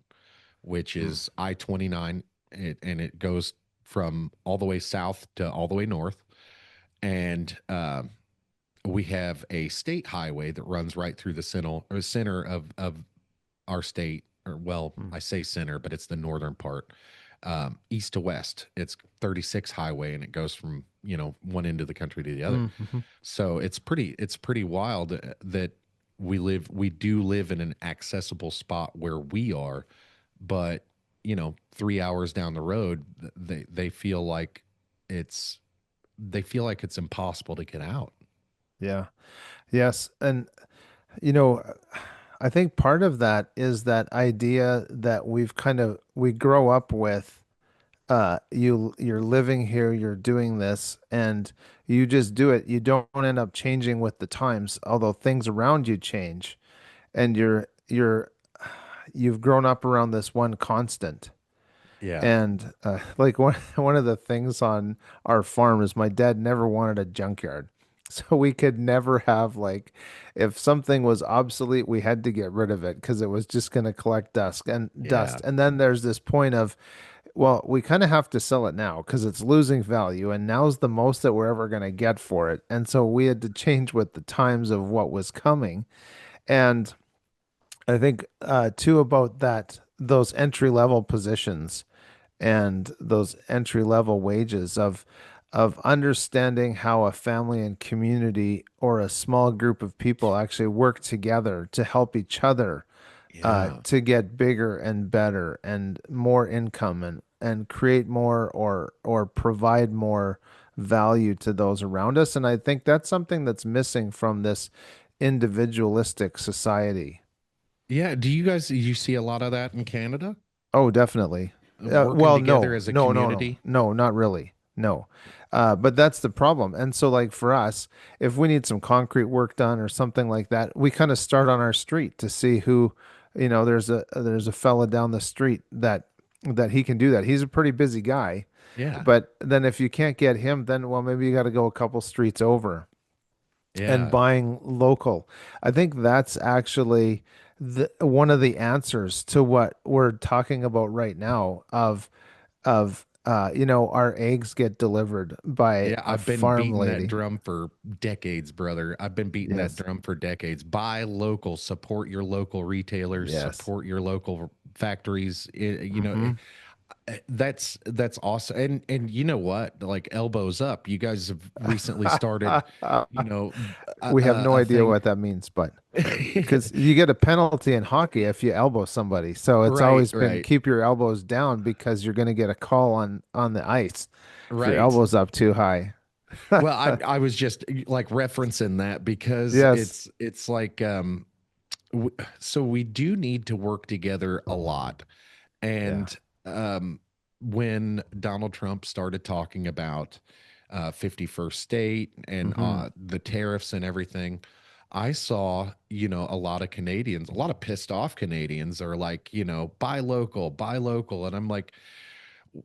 which mm, is I-29, and it goes from all the way south to all the way north. And we have a state highway that runs right through the center of our state, or well, mm, I say center, but it's the northern part, east to west. It's 36 highway, and it goes from one end of the country to the other. mm, mhm. So it's pretty wild that we do live in an accessible spot where we are, but 3 hours down the road, it's they feel like it's impossible to get out. Yeah. Yes. And, you know, I think part of that is that idea that we grow up with you're living here, you're doing this, and you just do it. You don't end up changing with the times, although things around you change, and you've grown up around this one constant. Yeah. And like one of the things on our farm is my dad never wanted a junkyard. So we could never have like if something was obsolete, we had to get rid of it because it was just going to collect Yeah. dust. And then there's this point of, well, we kind of have to sell it now because it's losing value, and now's the most that we're ever going to get for it. And so we had to change with the times of what was coming. And I think too about that those entry level positions and those entry level wages of understanding how a family and community or a small group of people actually work together to help each other Yeah. to get bigger and better and more income and create more or provide more value to those around us. And I think that's something that's missing from this individualistic society. Yeah. You see a lot of that in Canada? Oh, definitely. Working Well, together no, as a no, no, no, community? no, not really. No. But that's the problem. And so, like for us, if we need some concrete work done or something like that, we kind of start on our street to see who, there's a fella down the street that he can do that. He's a pretty busy guy. Yeah. But then if you can't get him, then well, maybe you got to go a couple streets over and Yeah. buying local. I think that's actually one of the answers to what we're talking about right now of our eggs get delivered by Yeah, a I've been farm beating that lady. drum for decades, brother. I've been beating that Yes. drum for decades. Buy local, support your local retailers, Yes. support your local factories. Mm-hmm. That's awesome. And you know what? Like elbows up. You guys have recently started, you know, We have no a idea thing. what that means, but because you get a penalty in hockey if you elbow somebody. So it's Right, always been right, keep your elbows down because you're going to get a call on the ice if your right. elbows up too high. Well, I was just like referencing that because Yes. it's like so we do need to work together a lot. Yeah. And when Donald Trump started talking about 51st state and Mm-hmm. the tariffs and everything, I saw, a lot of Canadians, a lot of pissed off Canadians are like, buy local, buy local. And I'm like,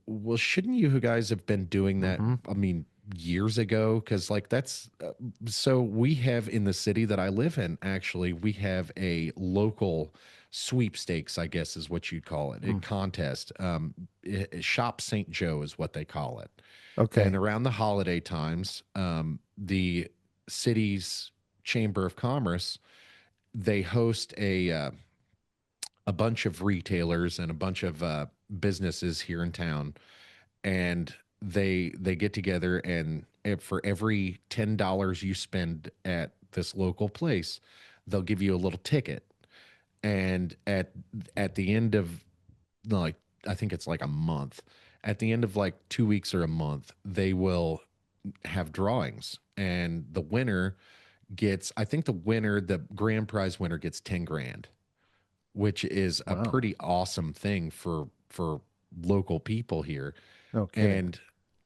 well, shouldn't you guys have been doing that? Mm-hmm. I mean, years ago? Because, like, that's so we have in the city that I live in, actually, we have a local sweepstakes, I guess is what you'd call it, a Mm. contest. Shop St. Joe is what they call it. And Okay. around the holiday times, the city's Chamber of Commerce, they host a bunch of retailers and a bunch of businesses here in town, and they get together, and for every $10 you spend at this local place, they'll give you a little ticket. And at the end of, like, I think it's like a month, at the end of like 2 weeks or a month, they will have drawings, and the winner gets, I think the grand prize winner gets 10 grand, which is a Wow. pretty awesome thing for local people here. No kidding. And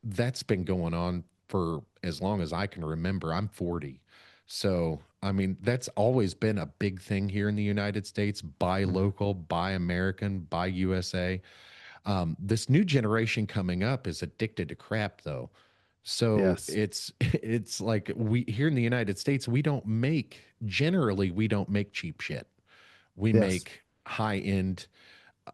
that's been going on for as long as I can remember. I'm 40. So, I mean, that's always been a big thing here in the United States. Buy Mm. local, buy American, buy USA. This new generation coming up is addicted to crap, though. So Yes. it's like we here in the United States, we don't make cheap shit. We Yes. make high end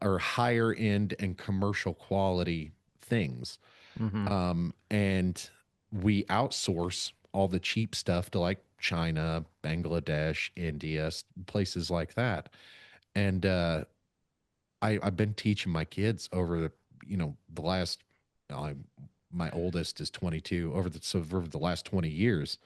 or higher end and commercial quality things. Mm-hmm. And we outsource all the cheap stuff to like China, Bangladesh, India, places like that. And I've been teaching my kids over the last, I, my oldest is 22, over the last 20 years,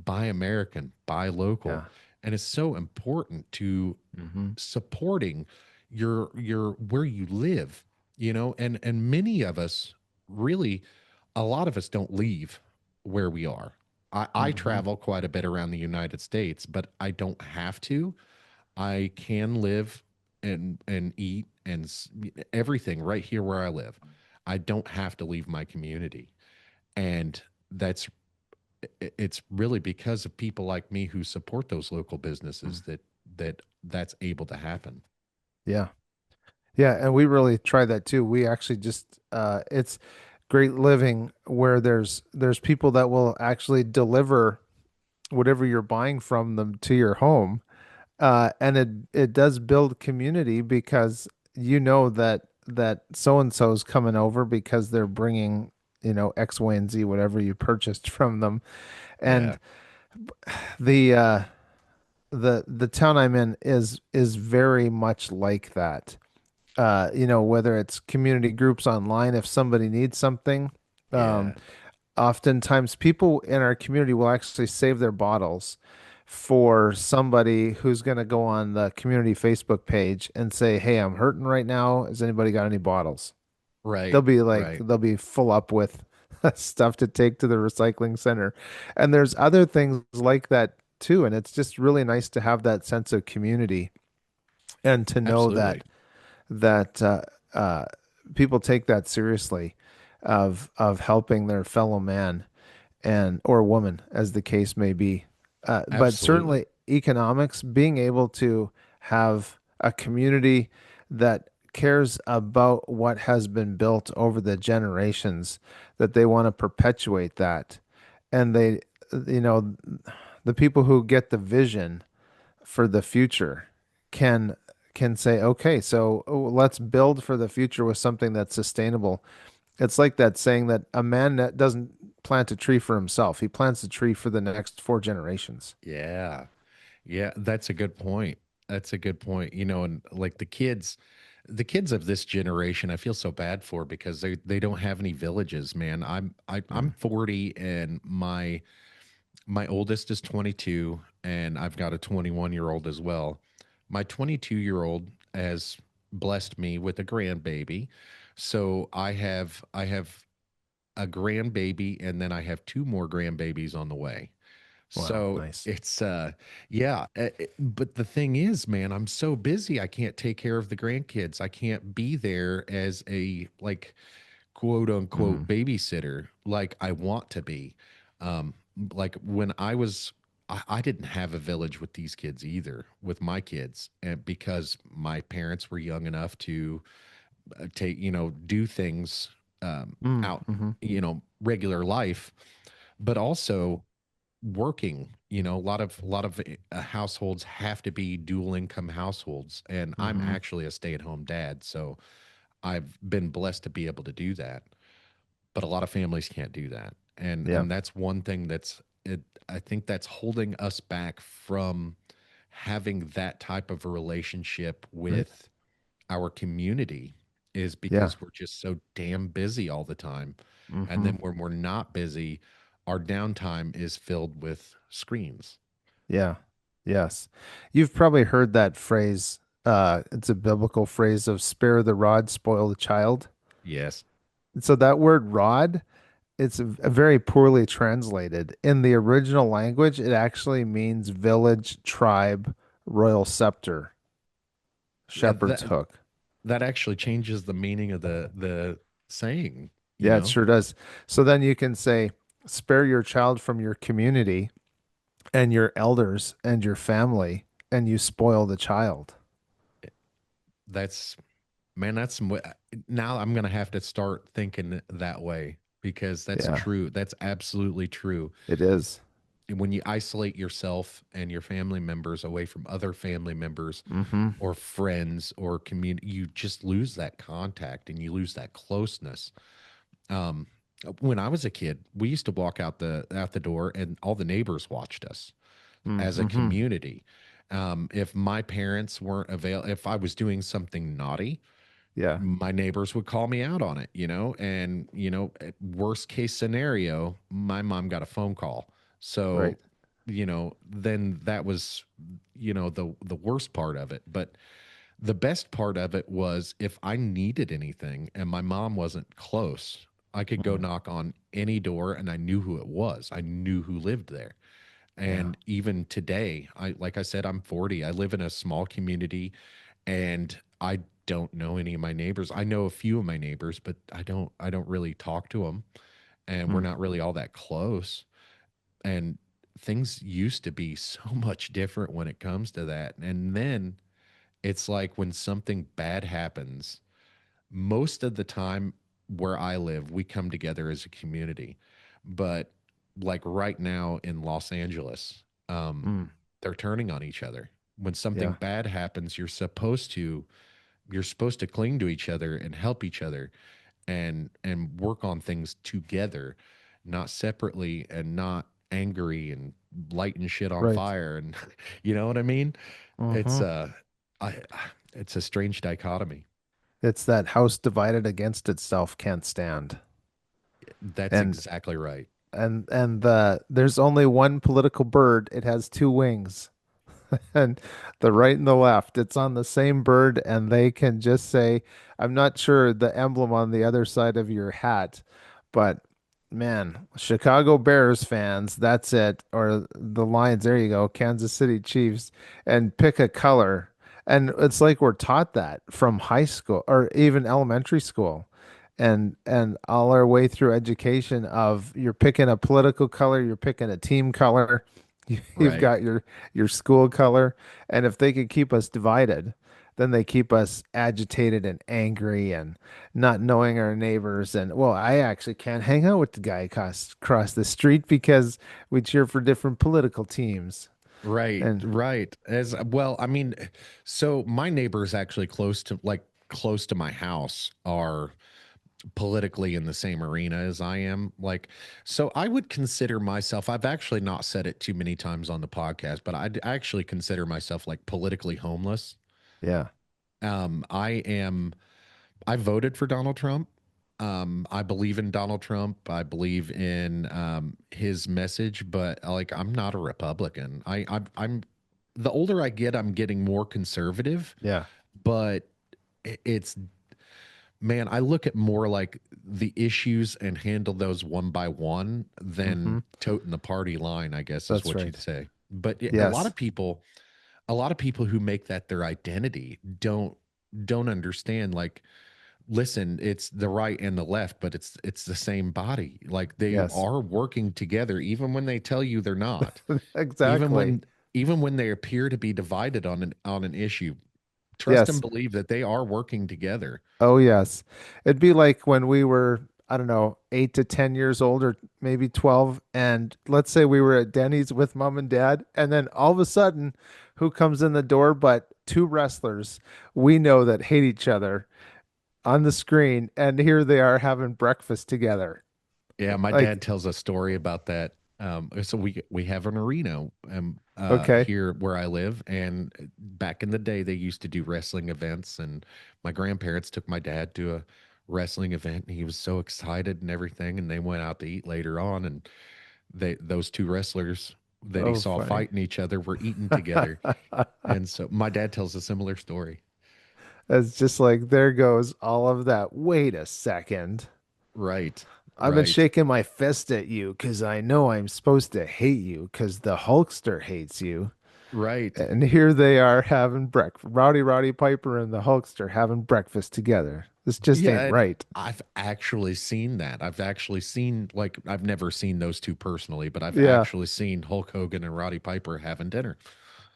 buy American, buy local. Yeah. And it's so important to Mm-hmm. supporting your where you live, and many of us, really, a lot of us don't leave where we are. I Mm-hmm. travel quite a bit around the United States, but I don't have to. I can live and eat everything right here where I live. I don't have to leave my community. And that's it's really because of people like me who support those local Mm. businesses that's able to happen. Yeah. Yeah, and we really try that too. We actually just it's great living where there's people that will actually deliver whatever you're buying from them to your home. And it does build community because you know that so and so's coming over because they're bringing, X, Y, and Z, whatever you purchased from them. Yeah. And the the town I'm in is very much like that. Whether it's community groups online, if somebody needs something, um, Yeah. oftentimes people in our community will actually save their bottles for somebody who's going to go on the community Facebook page and say, "Hey, I'm hurting right now. Has anybody got any bottles?" Right. Right. They'll be full up with stuff to take to the recycling center. And there's other things like that too. And it's just really nice to have that sense of community and to know Absolutely. that uh, people take that seriously of helping their fellow man and or woman, as the case may be. But Absolutely. certainly economics, being able to have a community that cares about what has been built over the generations, that they want to perpetuate that, and you know, the people who get the vision for the future can can say, okay, so let's build for the future with something that's sustainable. It's like that saying that a man that doesn't plant a tree for himself, he plants a tree for the next four generations. Yeah. Yeah, that's a good point. That's a good point. And like the kids of this generation, I feel so bad for because they don't have any villages, man. I'm Mm. 40 and my oldest is 22 and I've got a 21-year-old as well. My 22-year-old has blessed me with a grandbaby. So I have a grandbaby and then I have two more grandbabies on the way. Wow, So nice. it's yeah, but the thing is, man, I'm so busy I can't take care of the grandkids. I can't be there as a like quote unquote Mm, babysitter like I want to be. Um like when I didn't have a village with these kids either, with my kids, and because my parents were young enough to take, do things out, hmm regular life, but also working. A lot of households have to be dual income households, and I'm hmm actually a stay-at-home dad, so I've been blessed to be able to do that. But a lot of families can't do that, and Yeah, and that's one thing I think that's holding us back from having that type of a relationship right. with our community, is Yeah. because we're just so damn busy all the time. And hmm then when we're not busy, our downtime is filled with screens. Yeah. Yes. You've probably heard that phrase. It's a biblical phrase of spare the rod, spoil the child. Yes. So that word rod, it's a very poorly translated. In the original language, it actually means village, tribe, royal scepter, Yeah, shepherd's hook. that actually changes the meaning of the saying, you Yeah, it know? sure does. So then you can say, spare your child from your community and your elders and your family, and you spoil the child. That's Man, now I'm going to have to start thinking that way because that's Yeah, true. That's absolutely true. it is. And when you isolate yourself and your family members away from other family members Mm-hmm. or friends or community, you just lose that contact and you lose that closeness. Um, when I was a kid, we used to walk out the door and all the neighbors watched us as a Mm-hmm. community. If my parents weren't if I was doing something naughty, Yeah, my neighbors would call me out on it, and worst case scenario, my mom got a phone call. right. So, then that was, the worst part of it. But the best part of it was if I needed anything and my mom wasn't close, I could go Mm. knock on any door and I knew who it was. I knew who lived there. Yeah. And even today, like I said, I'm 40. I live in a small community and I don't know any of my neighbors. I know a few of my neighbors, but I don't really talk to them, and we're Hmm. not really all that close. And things used to be so much different when it comes to that. And then it's like when something bad happens, most of the time where I live, we come together as a community. But like right now in Los Angeles, Mm. they're turning on each other. When something Yeah. bad happens, you're supposed to cling to each other and help each other and work on things together, not separately and not angry and lighting shit on Right. fire and you know what I mean? It's Hmm. I it's a strange dichotomy. It's that house divided against itself can't stand. That's And exactly right. there's only one political bird. It has two wings. And the right and the left, it's on the same bird, and they can just say, I'm not sure the emblem on the other side of your hat, but man, Chicago Bears fans, that's it. Or the Lions, there you go, Kansas City Chiefs, and pick a color. And it's like we're taught that from high school or even elementary school. And all our way through education of you're picking a political color, you're picking a team color, you've Right. got your school color. And if they could keep us divided, then they keep us agitated and angry and not knowing our neighbors. And well, I actually can't hang out with the guy across the street because we cheer for different political teams. Right, And right. As well, I mean, so my neighbors actually close to my house are politically in the same arena as I am. Like, so I would consider myself, I've actually not said it too many times on the podcast, but I'd actually consider myself like politically homeless. yeah, I am, I voted for Donald Trump. I believe in Donald Trump. I believe in his message, but like I'm not a Republican. I'm the older I get, I'm getting more conservative, yeah. but it's man, I look at more like the issues and handle those one by one Hmm. than toting the party line, I guess is That's what you'd right. say. But yeah, Yes. a lot of people who make that their identity don't understand like listen, it's the right and the left, but it's the same body. Like they Yes. are working together even when they tell you they're not. Even Exactly. when even when they appear to be divided on an issue, trust and Yes. believe that they are working together. Oh, yes. It'd be like when we were, I don't know, 8 to 10 years old or maybe 12. And let's say we were at Denny's with mom and dad. And then all of a sudden, who comes in the door but two wrestlers we know that hate each other on the screen. And here they are having breakfast together. Yeah, my Like, dad tells a story about that. So we have an arena okay. here where I live, and back in the day they used to do wrestling events, and my grandparents took my dad to a wrestling event, and he was so excited and everything, and they went out to eat later on, and those two wrestlers that he Oh, saw funny. fighting each other were eating together, and so my dad tells a similar story. It's just like, there goes all of that. Wait a second. Right, I've been right, shaking my fist at you because I know I'm supposed to hate you because the Hulkster hates you. right. And here they are having breakfast. Rowdy Piper and the Hulkster having breakfast together. This just Yeah, ain't and right. I've actually seen that. I've actually seen like I've never seen those two personally, but I've Yeah. actually seen Hulk Hogan and Roddy Piper having dinner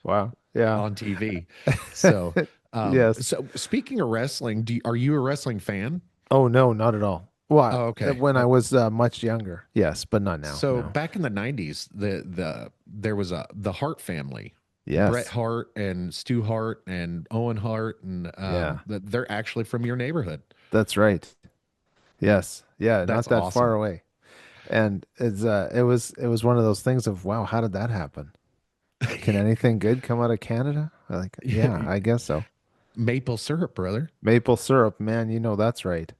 Wow. Yeah. on TV. So, Yes. so speaking of wrestling, are you a wrestling fan? Oh, no, not at all. Well, Oh, okay. when I was much younger. Yes, but not now. So No. back in the 90s, there was the Hart family. Bret Yes. Hart and Stu Hart and Owen Hart and Yeah. they're actually from your neighborhood. That's right. Yes. Yeah, That's not that far awesome. away. And it was one of those things of wow, how did that happen? Can anything good come out of Canada? Like, yeah, I guess so. Maple syrup, brother. Maple syrup, man, that's right.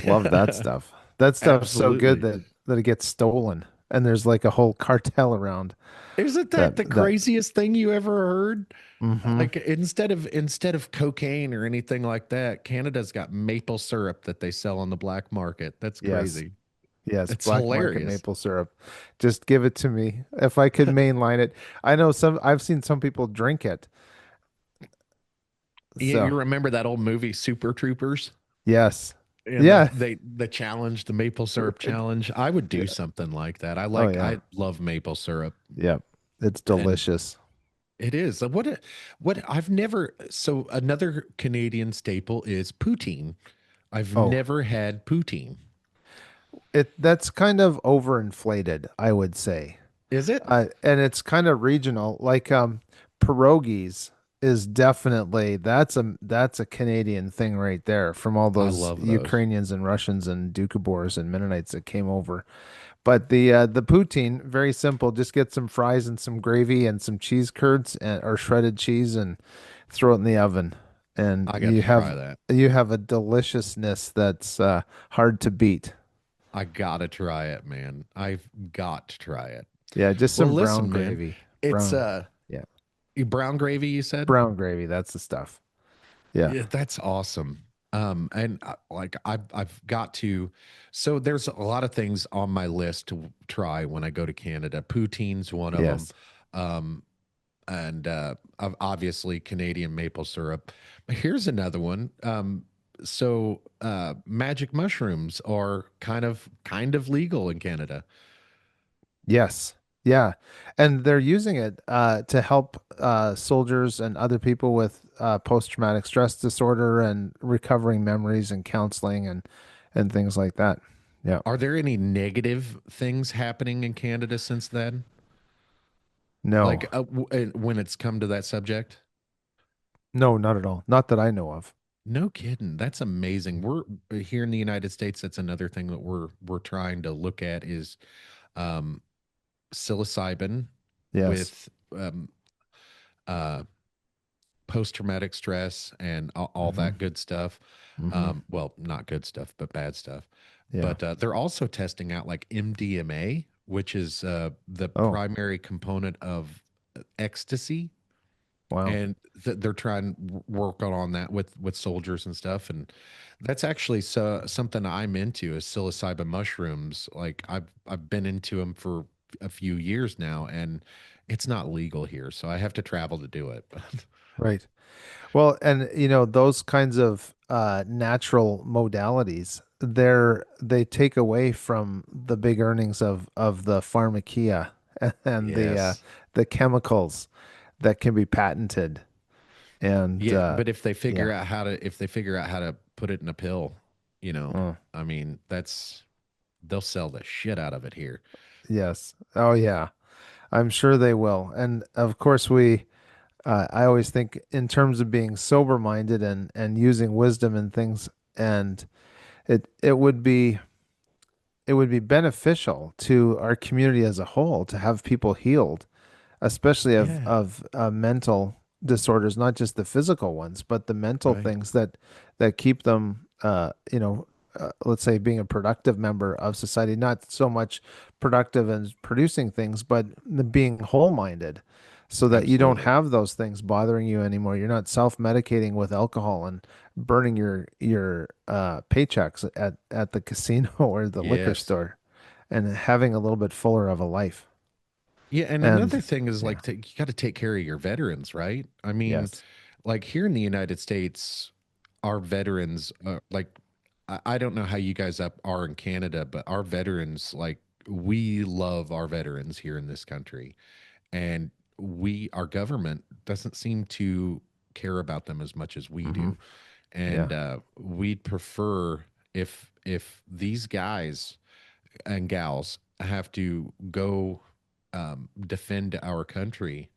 Love that stuff. That stuff's so good Absolutely. that it gets stolen, and there's like a whole cartel around Isn't that that the that. craziest thing you ever heard? Hmm. Like instead of cocaine or anything like that, Canada's got maple syrup that they sell on the black market. That's Yes, crazy. Yes, It's black market hilarious. maple syrup. Just give it to me. If I could mainline it. I know I've seen some people drink it. You So, remember that old movie Super Troopers? yes. And Yeah. the challenge, the maple syrup Right. challenge. I would Yeah. do something like that. Oh yeah. I love maple syrup, Yeah. It's and delicious. it is. What I've never, so another Canadian staple is poutine. I've Oh, never had poutine. that's kind of overinflated, I would say. Is it? And it's kind of regional. Like pierogies is definitely that's a Canadian thing right there from all I those love those. Ukrainians and Russians and Doukhobors and Mennonites that came over. But the poutine, very simple. Just get some fries and some gravy and some cheese curds or shredded cheese and throw it in the oven. And I got to try that. you have a deliciousness that's hard to beat. I gotta try it, man. I've got to try it. Yeah, just Well, some brown listen, man. gravy. It's Brown, yeah, brown gravy, you said? brown gravy. That's the stuff. Yeah. Yeah, that's awesome. And like I've got to, so there's a lot of things on my list to try when I go to Canada. Poutine's one of them. Yes. Um, and obviously Canadian maple syrup. But here's another one. Magic mushrooms are kind of legal in Canada. Yes. Yeah. And they're using it to help soldiers and other people with post-traumatic stress disorder and recovering memories and counseling and things like that. Yeah. Are there any negative things happening in Canada since then? No. Like when it's come to that subject? No, not at all. Not that I know of. No kidding. That's amazing. We're here in the United States. That's another thing that we're trying to look at is um, psilocybin Yes. with uh, post traumatic stress and all Hmm. that good stuff. Hmm. Well, not good stuff, but bad stuff. Yeah. But they're also testing out like MDMA, which is the Oh, primary component of ecstasy, wow. and they're trying to work on that with soldiers and stuff. And that's actually something I'm into is psilocybin mushrooms. Like I've been into them for a few years now, and it's not legal here, so I have to travel to do it. But Right. Well, and those kinds of natural modalities, they take away from the big earnings of the pharmakia and yes, the chemicals that can be patented. And yeah, but yeah. if they figure out how to put it in a pill, Mm, I mean, they'll sell the shit out of it here. yes. Oh yeah. I'm sure they will. And of course I always think in terms of being sober-minded and using wisdom and things, and it would be beneficial to our community as a whole to have people healed, especially Yeah, of mental disorders, not just the physical ones, but the mental right. things that keep them, let's say, being a productive member of society, not so much productive and producing things, but being whole-minded, so that you don't Absolutely. have those things bothering you anymore. You're not self-medicating with alcohol and burning your paychecks at the casino or the liquor Yes. store, and having a little bit fuller of a life. Yeah, and another And thing is yeah, like you got to take care of your veterans, right? I mean, yes. like here in the United States, our veterans, I don't know how you guys up are in Canada, but our veterans, like we love our veterans here in this country, and our government doesn't seem to care about them as much as we Hmm. do, and Yeah. we'd prefer if these guys and gals have to go defend our country.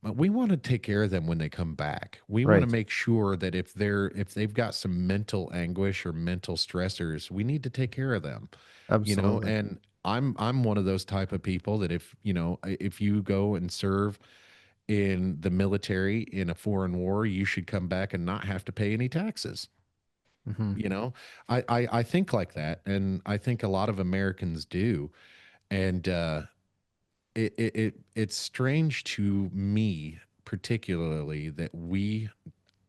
We want to take care of them when they come back. We want to Right. make sure that if they've got some mental anguish or mental stressors, we need to take care of them. Absolutely. And I'm one of those type of people that if you go and serve in the military in a foreign war, you should come back and not have to pay any taxes. Hmm. You know, I think like that, and I think a lot of Americans do. And it's strange to me, particularly, that we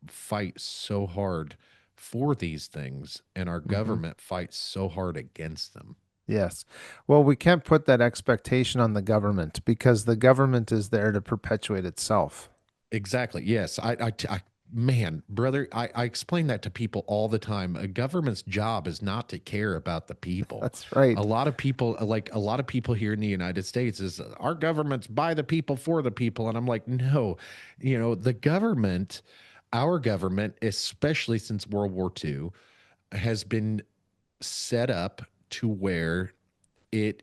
fight so hard for these things, and our Hmm. government fights so hard against them. Yes. Well, we can't put that expectation on the government because the government is there to perpetuate itself. Exactly. Yes. Man, brother, I explain that to people all the time. A government's job is not to care about the people. That's right. A lot of people here in the United States is our government's by the people for the people. And I'm like, no, the government, our government, especially since World War II, has been set up to where it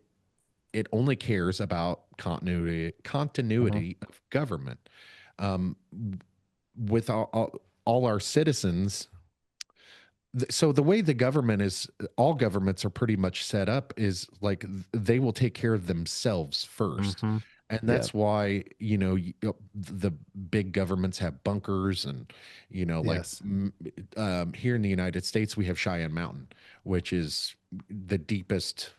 it only cares about Hmm. continuity of government. Um, with all our citizens. So the way the government is, all governments are pretty much set up is like they will take care of themselves first. Hmm. And Yeah. that's why, the big governments have bunkers and, like Yes. here in the United States, we have Cheyenne Mountain, which is the deepest,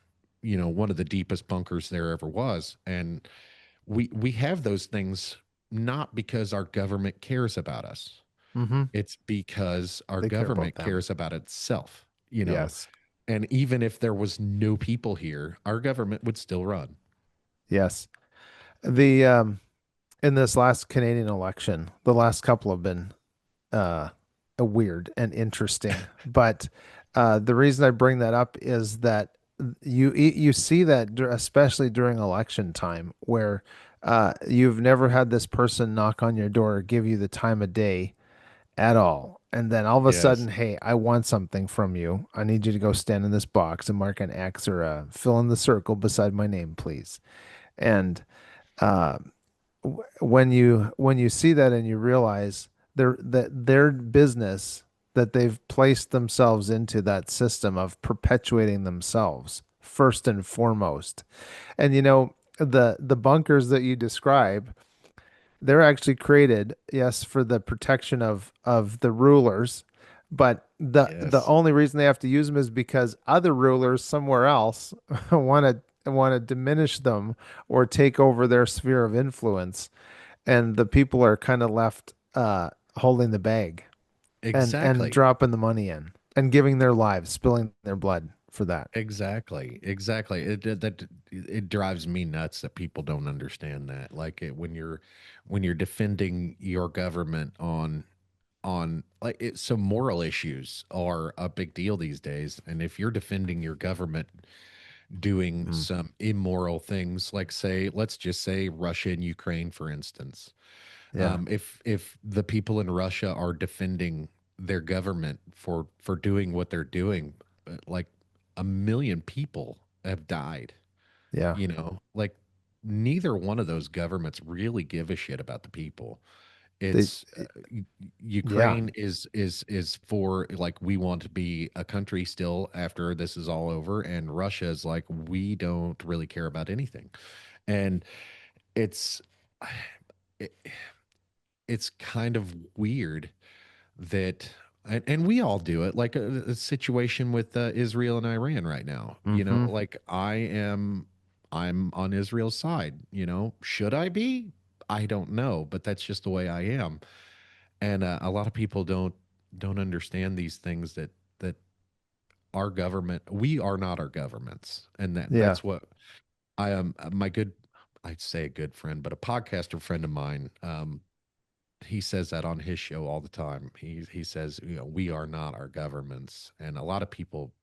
one of the deepest bunkers there ever was. And we have those things not because our government cares about us. Hmm. It's because our They care about government them. cares about itself. Yes. And even if there was no people here, our government would still run. Yes. The in this last Canadian election, the last couple have been uh weird and interesting. But the reason I bring that up is that you see that especially during election time where you've never had this person knock on your door or give you the time of day at all. And then all of a sudden, Yes. hey, I want something from you. I need you to go stand in this box and mark an X or fill in the circle beside my name, please. And uh, when you see that and you realize their business that they've placed themselves into that system of perpetuating themselves first and foremost. And the bunkers that you describe, they're actually created, yes, for the protection of the rulers, but the Yes. only reason they have to use them is because other rulers somewhere else want to diminish them or take over their sphere of influence, and the people are kind of left holding the bag and Exactly. dropping the money in and giving their lives, spilling their blood for that. Exactly. Exactly. It drives me nuts that people don't understand that. Like when you're defending your government on like so moral issues are a big deal these days. And if you're defending your government doing Mm. some immoral things, like say, let's just say Russia and Ukraine, for instance. Yeah. If the people in Russia are defending their government for doing what they're doing, like a million people have died. Yeah. Like neither one of those governments really give a shit about the people. They It's yeah. Ukraine is for like we want to be a country still after this is all over, and Russia is like we don't really care about anything, and it's it, it's kind of weird that and we all do it like a situation with Israel and Iran right now, Mm-hmm. like I'm on Israel's side, should I be? I don't know, but that's just the way I am. And a lot of people don't understand these things, that our government, we are not our governments, and Yeah. that's what I am. My good, I'd say a good friend, but a podcaster friend of mine, he says that on his show all the time. He says, we are not our governments, and a lot of people,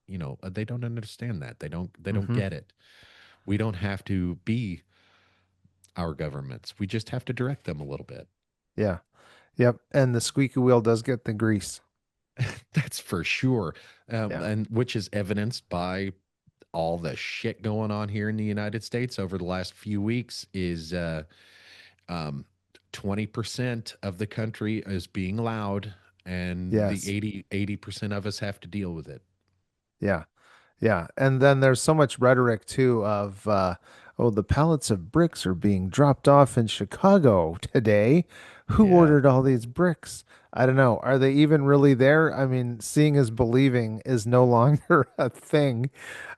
they don't understand that. They don't Mm-hmm. get it. We don't have to be our governments. We just have to direct them a little bit. Yeah. Yep. And the squeaky wheel does get the grease. That's for sure. Yeah. And which is evidenced by all the shit going on here in the United States over the last few weeks is um, 20% of the country is being loud, and the Yes. 80% of us have to deal with it. Yeah. Yeah. And then there's so much rhetoric too of oh, the pallets of bricks are being dropped off in Chicago today. Who Yeah. ordered all these bricks? I don't know. Are they even really there? I mean, seeing is believing is no longer a thing.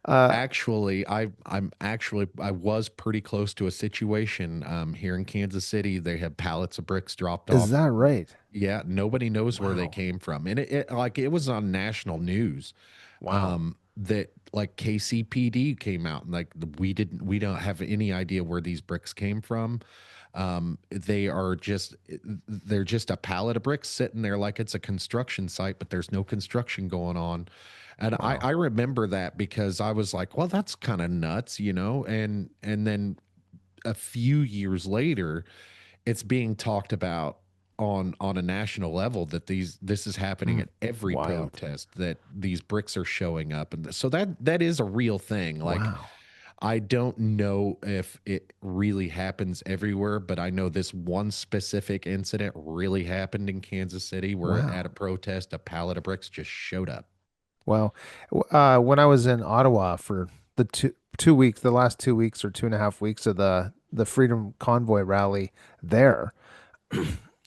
Uh, Actually, I was pretty close to a situation here in Kansas City. They had pallets of bricks dropped is off. that right? Yeah, nobody knows where they Wow. came from, and it like it was on national news. Wow. that like KCPD came out and like we don't have any idea where these bricks came from. They are just they're just a pallet of bricks sitting there like it's a construction site, but there's no construction going on. And I Wow. remember that because I was like, well, that's kind of nuts, you know? And then a few years later, it's being talked about on a national level that this is happening Mm. at every Wild. protest, that these bricks are showing up, and so that is a real thing. Like, Wow. I don't know if it really happens everywhere, but I know this one specific incident really happened in Kansas City where at a Wow. protest a pallet of bricks just showed up. Well, when I was in Ottawa for the 2 weeks, the last 2 weeks or 2.5 weeks of the Freedom Convoy rally there,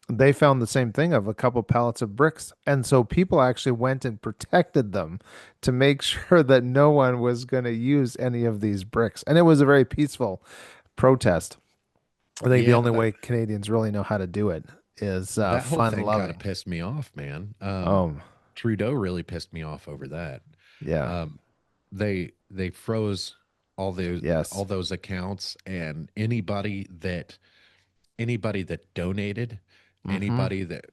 they found the same thing of a couple pallets of bricks. And so people actually went and protected them to make sure that no one was going to use any of these bricks. And it was a very peaceful protest. I think the Yeah, only way Canadians really know how to do it is that whole fun thing kind of loving. pissed me off, man. Um, Trudeau really pissed me off over that. yeah. Um, they froze all Yes. those accounts, and anybody that donated, Mm-hmm. anybody that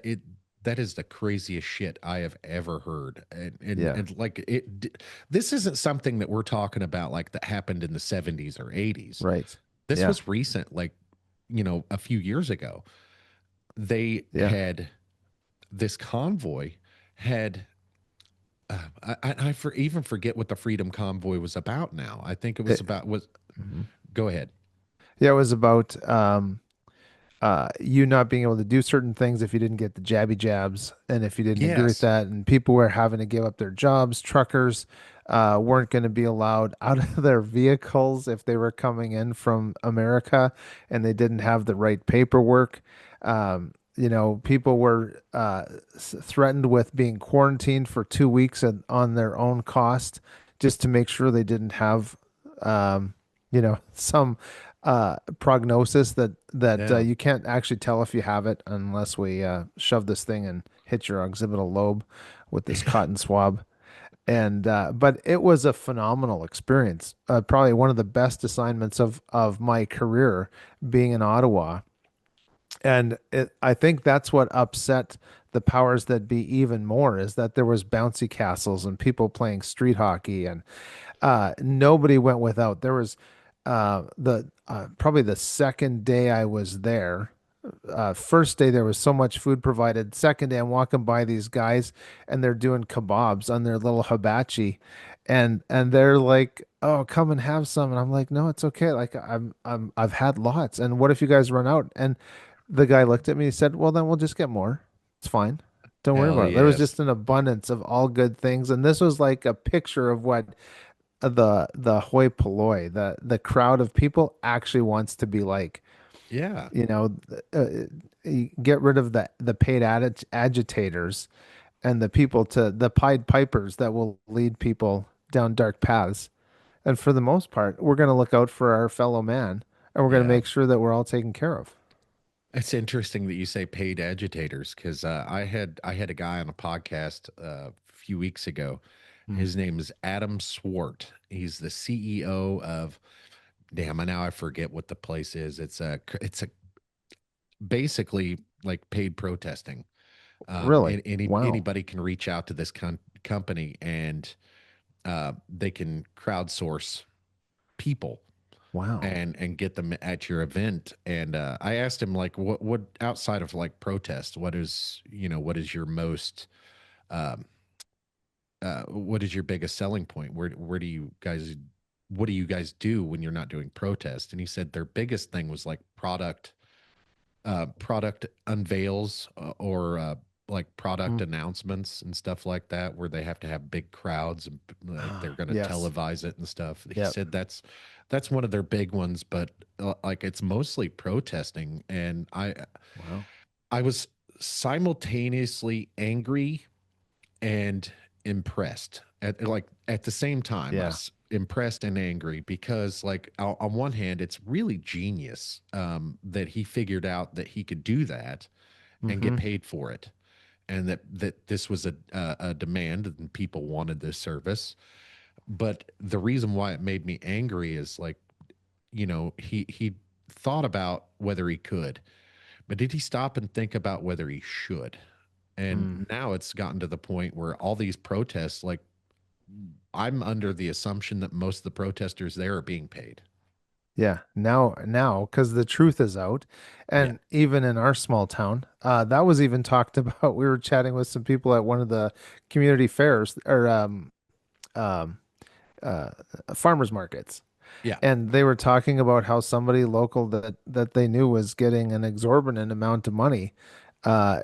it that is the craziest shit I have ever heard. Yeah. And like this isn't something that we're talking about like that happened in the 70s or 80s. Right. This Yeah. was recent, like, a few years ago. They Yeah. had this convoy had even forget what the Freedom Convoy was about now. I think it was It, about was mhm. go ahead. Yeah, it was about you not being able to do certain things if you didn't get the jabby jabs, and if you didn't agree with Yes. that, and people were having to give up their jobs. Truckers weren't going to be allowed out of their vehicles if they were coming in from America and they didn't have the right paperwork. People were threatened with being quarantined for 2 weeks on their own cost just to make sure they didn't have, some prognosis that Yeah. you can't actually tell if you have it unless we shove this thing and hit your occipital lobe with this cotton swab. And but it was a phenomenal experience. Probably one of the best assignments of my career being in Ottawa. And I think that's what upset the powers that be even more is that there was bouncy castles and people playing street hockey and nobody went without. There was the probably the second day I was there. First day there was so much food provided. Second day I'm walking by these guys and they're doing kebabs on their little hibachi, and they're like, "Oh, come and have some." And I'm like, "No, it's okay. Like I've had lots. And what if you guys run out?" And the guy looked at me and said, "Well, then we'll just get more. It's fine. Don't worry Hell about it." There was yes. just an abundance of all good things, and this was like a picture of what the hoi polloi, the crowd of people actually wants to be like, Yeah. you know, uh, you get rid of the paid agitators and the people to the Pied Pipers that will lead people down dark paths. And for the most part, we're going to look out for our fellow man and we're going to Yeah. make sure that we're all taken care of. It's interesting that you say paid agitators because I had a guy on a podcast a few weeks ago. Mm. His name is Adam Swart. He's the CEO of damn. Now I forget what the place is. It's a basically like paid protesting. Really? Wow. Anybody can reach out to this company and they can crowdsource people Wow. and get them at your event. And I asked him like, what outside of like protest, what is your most um, what is your biggest selling point? Where do you guys what do you guys do when you're not doing protest? And he said their biggest thing was like product unveils or like product Mm. announcements and stuff like that, where they have to have big crowds and like they're going to Yes. televise it and stuff. He Yep. said that's one of their big ones, but like it's mostly protesting. And Wow. I was simultaneously angry and impressed at the same time. Yeah. Impressed and angry because like on one hand it's really genius that he figured out that he could do that and get Mm-hmm. paid for it. and that this was a demand and people wanted this service. But the reason why it made me angry is like, he thought about whether he could, but did he stop and think about whether he should? Mm. And now it's gotten to the point where all these protests, like, I'm under the assumption that most of the protesters there are being paid. Yeah, now, because the truth is out, Yeah. and even in our small town, that was even talked about. We were chatting with some people at one of the community fairs or um, uh, farmers markets, Yeah. and they were talking about how somebody local that they knew was getting an exorbitant amount of money, uh,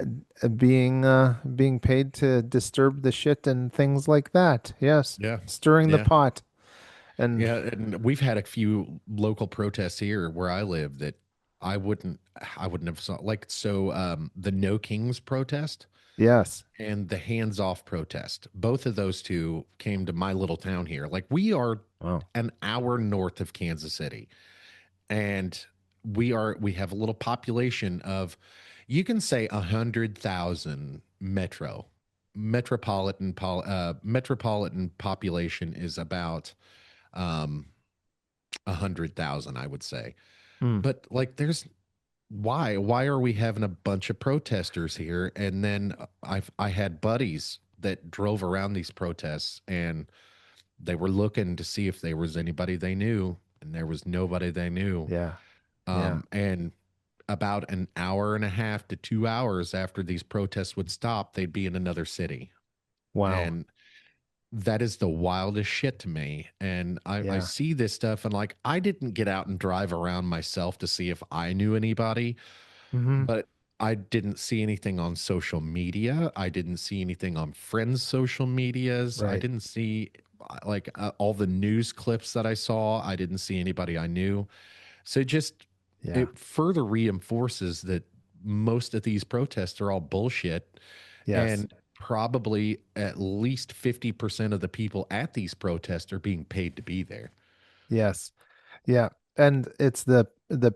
being paid to disturb the shit and things like that. Yes, Yeah. stirring the Yeah. pot, and Yeah. And we've had a few local protests here where I live that I wouldn't, I wouldn't have saw, like, so the No Kings protest yes, and the hands off protest, both of those two came to my little town here. Like, we are wow, an hour north of Kansas City, and we have a little population of, you can say, 100,000 metropolitan population is about um 100,000, I would say. mm, But like, there's, why are we having a bunch of protesters here? And then I had buddies that drove around these protests, and they were looking to see if there was anybody they knew, and there was nobody they knew. yeah, yeah, And about an hour and a half to 2 hours after these protests would stop, they'd be in another city. wow, And that is the wildest shit to me. And I yeah, see this stuff, and like, I didn't get out and drive around myself to see if I knew anybody, hmm, but I didn't see anything on social media. I didn't see anything on friends' social medias. I right, didn't see like all the news clips that I saw. I didn't see anybody I knew. So just, yeah, it further reinforces that most of these protests are all bullshit, yes, and probably at least 50% of the people at these protests are being paid to be there. yes, yeah, and it's the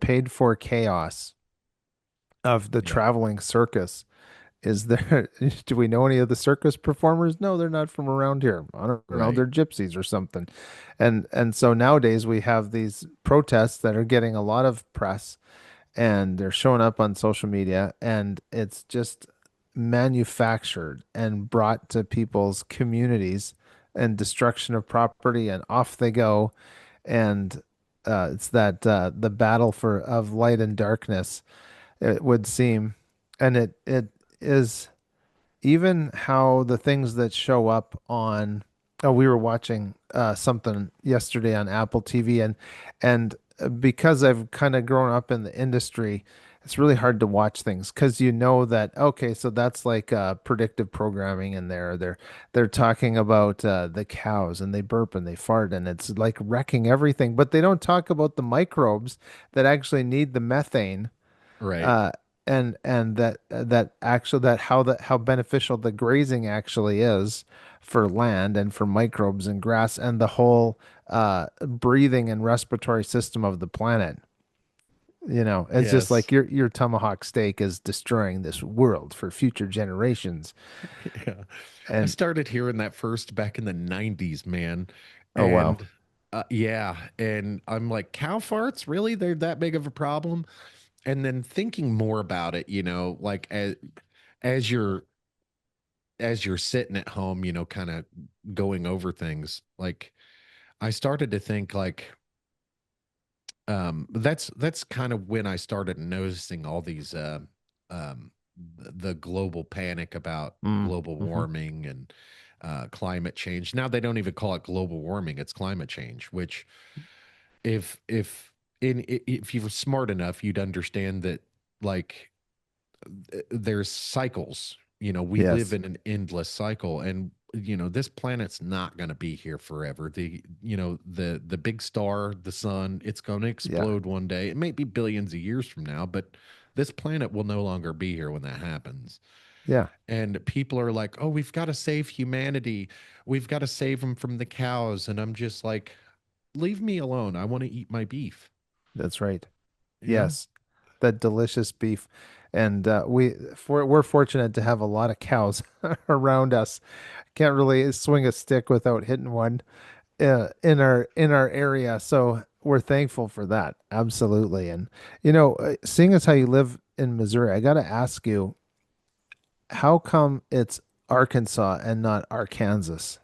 paid for chaos of the Yeah. traveling circus. Is there, do we know any of the circus performers? No, they're not from around here. I don't know, Right. they're gypsies or something. And so nowadays we have these protests that are getting a lot of press and they're showing up on social media and it's just manufactured and brought to people's communities and destruction of property and off they go. And it's that the battle for of light and darkness, it would seem. And it is even how the things that show up on, oh, we were watching something yesterday on Apple TV, and because I've kind of grown up in the industry, it's really hard to watch things because you know that, okay, so that's like predictive programming in there. They're talking about the cows and they burp and they fart and it's like wrecking everything, but they don't talk about the microbes that actually need the methane, Right. uh, and that actually that how beneficial the grazing actually is for land and for microbes and grass and the whole breathing and respiratory system of the planet. You know, it's just like Yes. your tomahawk steak is destroying this world for future generations. Yeah. I And started hearing that first back in the 90s, man. oh wow. And yeah, and I'm like, cow farts, really? They're that big of a problem? And then thinking more about it, like, as you're sitting at home, kind of going over things, like, I started to think like, that's kind of when I started noticing all these um the global panic about Mm, global hmm. warming and climate change. Now they don't even call it global warming, it's climate change, which, if if you were smart enough, you'd understand that, like, there's cycles. We live Yes. in an endless cycle, and this planet's not going to be here forever. The big star, the sun, it's going to Yeah. explode one day. It may be billions of years from now, but this planet will no longer be here when that happens. Yeah. And people are like, oh, we've got to save humanity, we've got to save them from the cows, and I'm just like, leave me alone, I want to eat my beef That's right. you know Yes. That delicious beef. And we're fortunate to have a lot of cows around us. Can't really swing a stick without hitting one in our area. So we're thankful for that. Absolutely. And seeing as how you live in Missouri, I got to ask you, how come it's Arkansas and not Arkansas?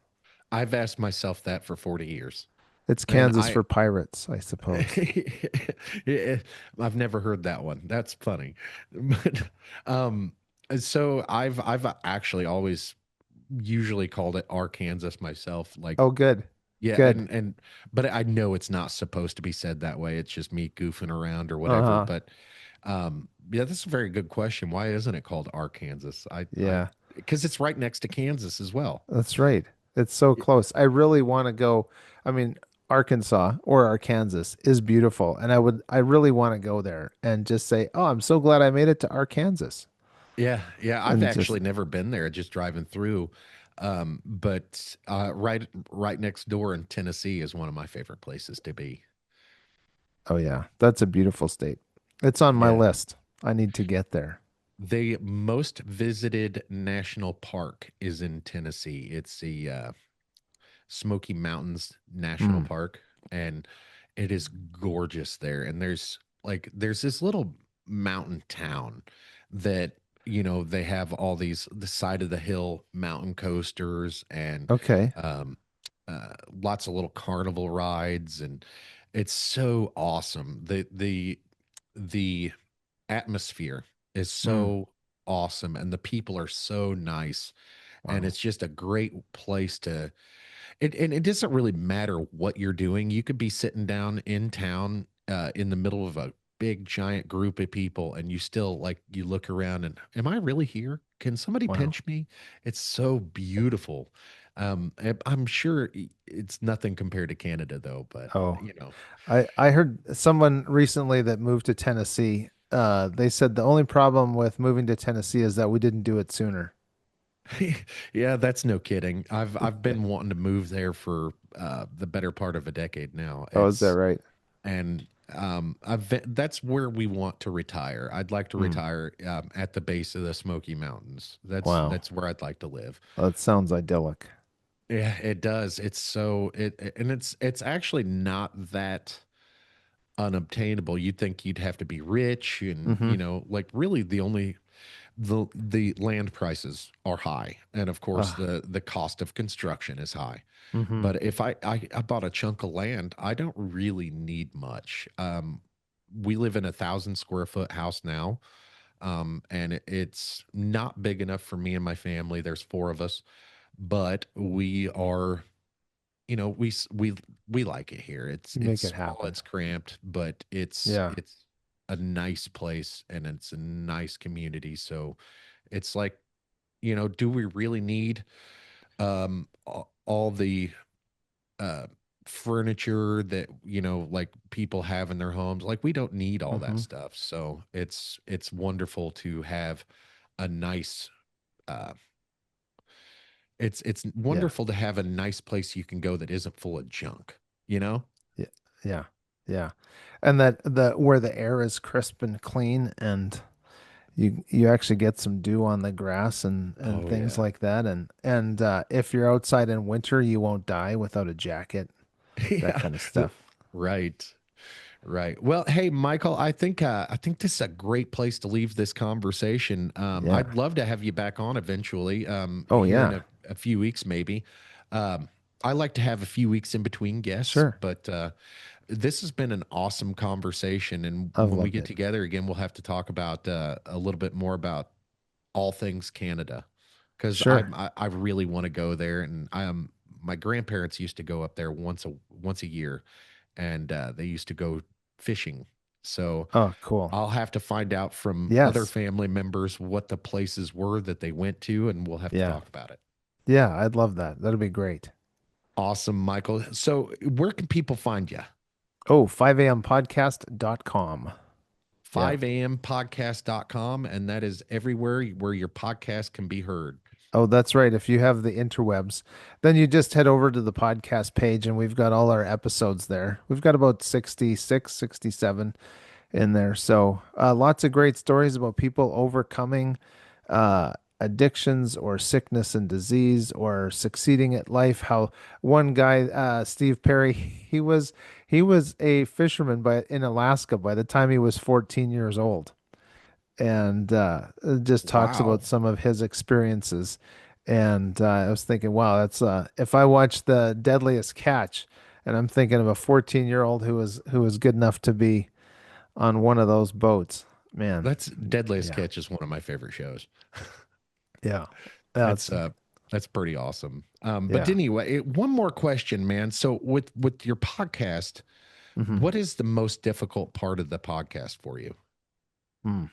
I've asked myself that for 40 years. It's And Kansas for pirates, I suppose. Yeah, I've never heard that one. That's funny. But um so I've actually always usually called it Arkansas myself. Like, Oh, good. yeah, Good. and but I know it's not supposed to be said that way. It's just me goofing around or whatever. Uh-huh. But yeah, that's a very good question. Why isn't it called Arkansas? I Yeah, because it's right next to Kansas as well. that's right. It's so close. I really want to go. I mean, Arkansas or Arkansas is beautiful, and I really want to go there and just say, "Oh, I'm so glad I made it to Arkansas." Yeah, yeah. I've And just, actually never been there, just driving through. But right next door in Tennessee is one of my favorite places to be. oh yeah, that's a beautiful state. It's on my Yeah. list. I need to get there. The most visited national park is in Tennessee. It's the Smoky Mountains National Mm, Park, and it is gorgeous there. And there's this little mountain town that they have all these the side of the hill mountain coasters and okay. um, lots of little carnival rides, and it's so awesome. The atmosphere is Mm, so awesome, and the people are so nice, and wow. it's just a great place to and it doesn't really matter what you're doing. You could be sitting down in town in the middle of a big giant group of people, and you still like you look around and am I really here? Can somebody Wow. pinch me? It's so beautiful. I'm sure it's nothing compared to Canada though, but Oh, you know. I heard someone recently that moved to Tennessee. They said the only problem with moving to Tennessee is that we didn't do it sooner. Yeah, that's no kidding. I've been wanting to move there for the better part of a decade now. Oh, is that It's right? and that's where we want to retire. I'd like to Mm, retire at the base of the Smoky Mountains. wow. That's where I'd like to live. That sounds idyllic. Yeah, it does. It's so and it's actually not that unobtainable. You'd think you'd have to be rich and Mm-hmm. like really the land prices are high, and of course Ah, the cost of construction is high. mm-hmm. But if I bought a chunk of land, I don't really need much. We live in 1,000 square foot house now, and it's not big enough for me and my family. There's four of us, but we are, we like it here. It's You it's make it small, happen. it's cramped, but Yeah. it's a nice place and it's a nice community. So it's like, do we really need all the uh furniture that like people have in their homes? Like we don't need all that Mm-hmm. stuff, so it's wonderful to have a nice uh it's Yeah. wonderful to have a nice place you can go that isn't full of junk, you know. Yeah. Yeah. Yeah. And that the where the air is crisp and clean and you actually get some dew on the grass and Oh things yeah. like that and if you're outside in winter, you won't die without a jacket, that Yeah. kind of stuff. Right. Right. Well, hey, Michael, I think this is a great place to leave this conversation. Yeah. I'd love to have you back on eventually, Oh here in yeah. a few weeks, maybe. I like to have a few weeks in between guests, Sure. but this has been an awesome conversation. And I've when we loved get it. together again, we'll have to talk about a little bit more about all things Canada, because Sure. I really want to go there, and my grandparents used to go up there once a year, and they used to go fishing. So Oh, cool. I'll have to find out from other Yes. family members what the places were that they went to, and we'll have to Yeah. talk about it. Yeah, I'd love that. That'd be great. Awesome, Michael. So where can people find you? Oh, 5ampodcast.com. Yeah. 5ampodcast.com, and that is everywhere where your podcast can be heard. Oh, that's right. If you have the interwebs, then you just head over to the podcast page and we've got all our episodes there. We've got about 66, 67. in there. So lots of great stories about people overcoming uh, addictions or sickness and disease or succeeding at life. How one guy, Steve Perry, he was a fisherman in Alaska by the time he was 14 years old, and it just talks about Wow. some of his experiences. And I was thinking, wow, that's if I watch The Deadliest Catch, and I'm thinking of a 14-year-old who was good enough to be on one of those boats. Man, That's Deadliest yeah, Catch is one of my favorite shows. yeah, That's that's that's pretty awesome. But yeah. anyway, one more question, man. So with your podcast, Hmm. what is the most difficult part of the podcast for you? Mm.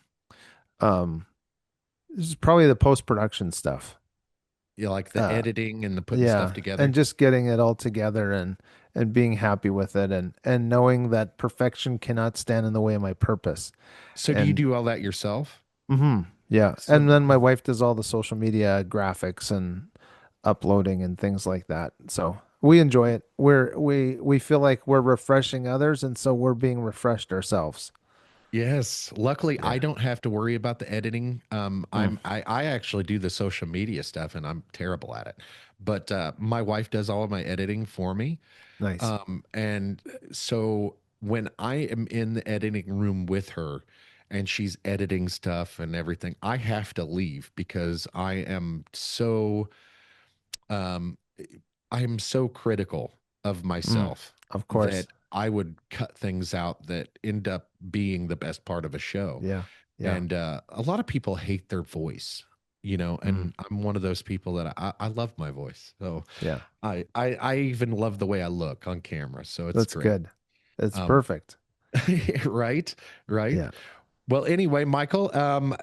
Um, this is probably the post-production stuff. You like the Uh, editing and the putting stuff yeah, and together? just getting it all together and being happy with it and knowing that perfection cannot stand in the way of my purpose. So do you And do all that yourself? yeah, So and then my wife does all the social media graphics and uploading and things like that. So we enjoy it. We feel like we're refreshing others, and so we're being refreshed ourselves. yes, luckily I Yeah. don't have to worry about the editing. Mm, I actually do the social media stuff and I'm terrible at it. But my wife does all of my editing for me. nice. And so when I am in the editing room with her and she's editing stuff and everything, I have to leave because um I am so critical of Mm, myself of course. that I would cut things out that end up being the best part of a show. Yeah. Yeah. And a lot of people hate their voice, you know, Mm, and I'm one of those people that I love my voice. So yeah. I even love the way I look on camera. So it's That's great. good. It's Um, perfect. right, right. Yeah. Well, anyway, Michael,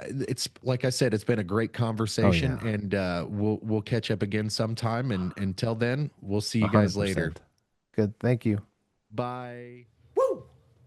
it's like I said, it's been a great Oh conversation, yeah. and we'll catch up again sometime. And until then, we'll see you guys later. 100%. Good. Thank you. Bye.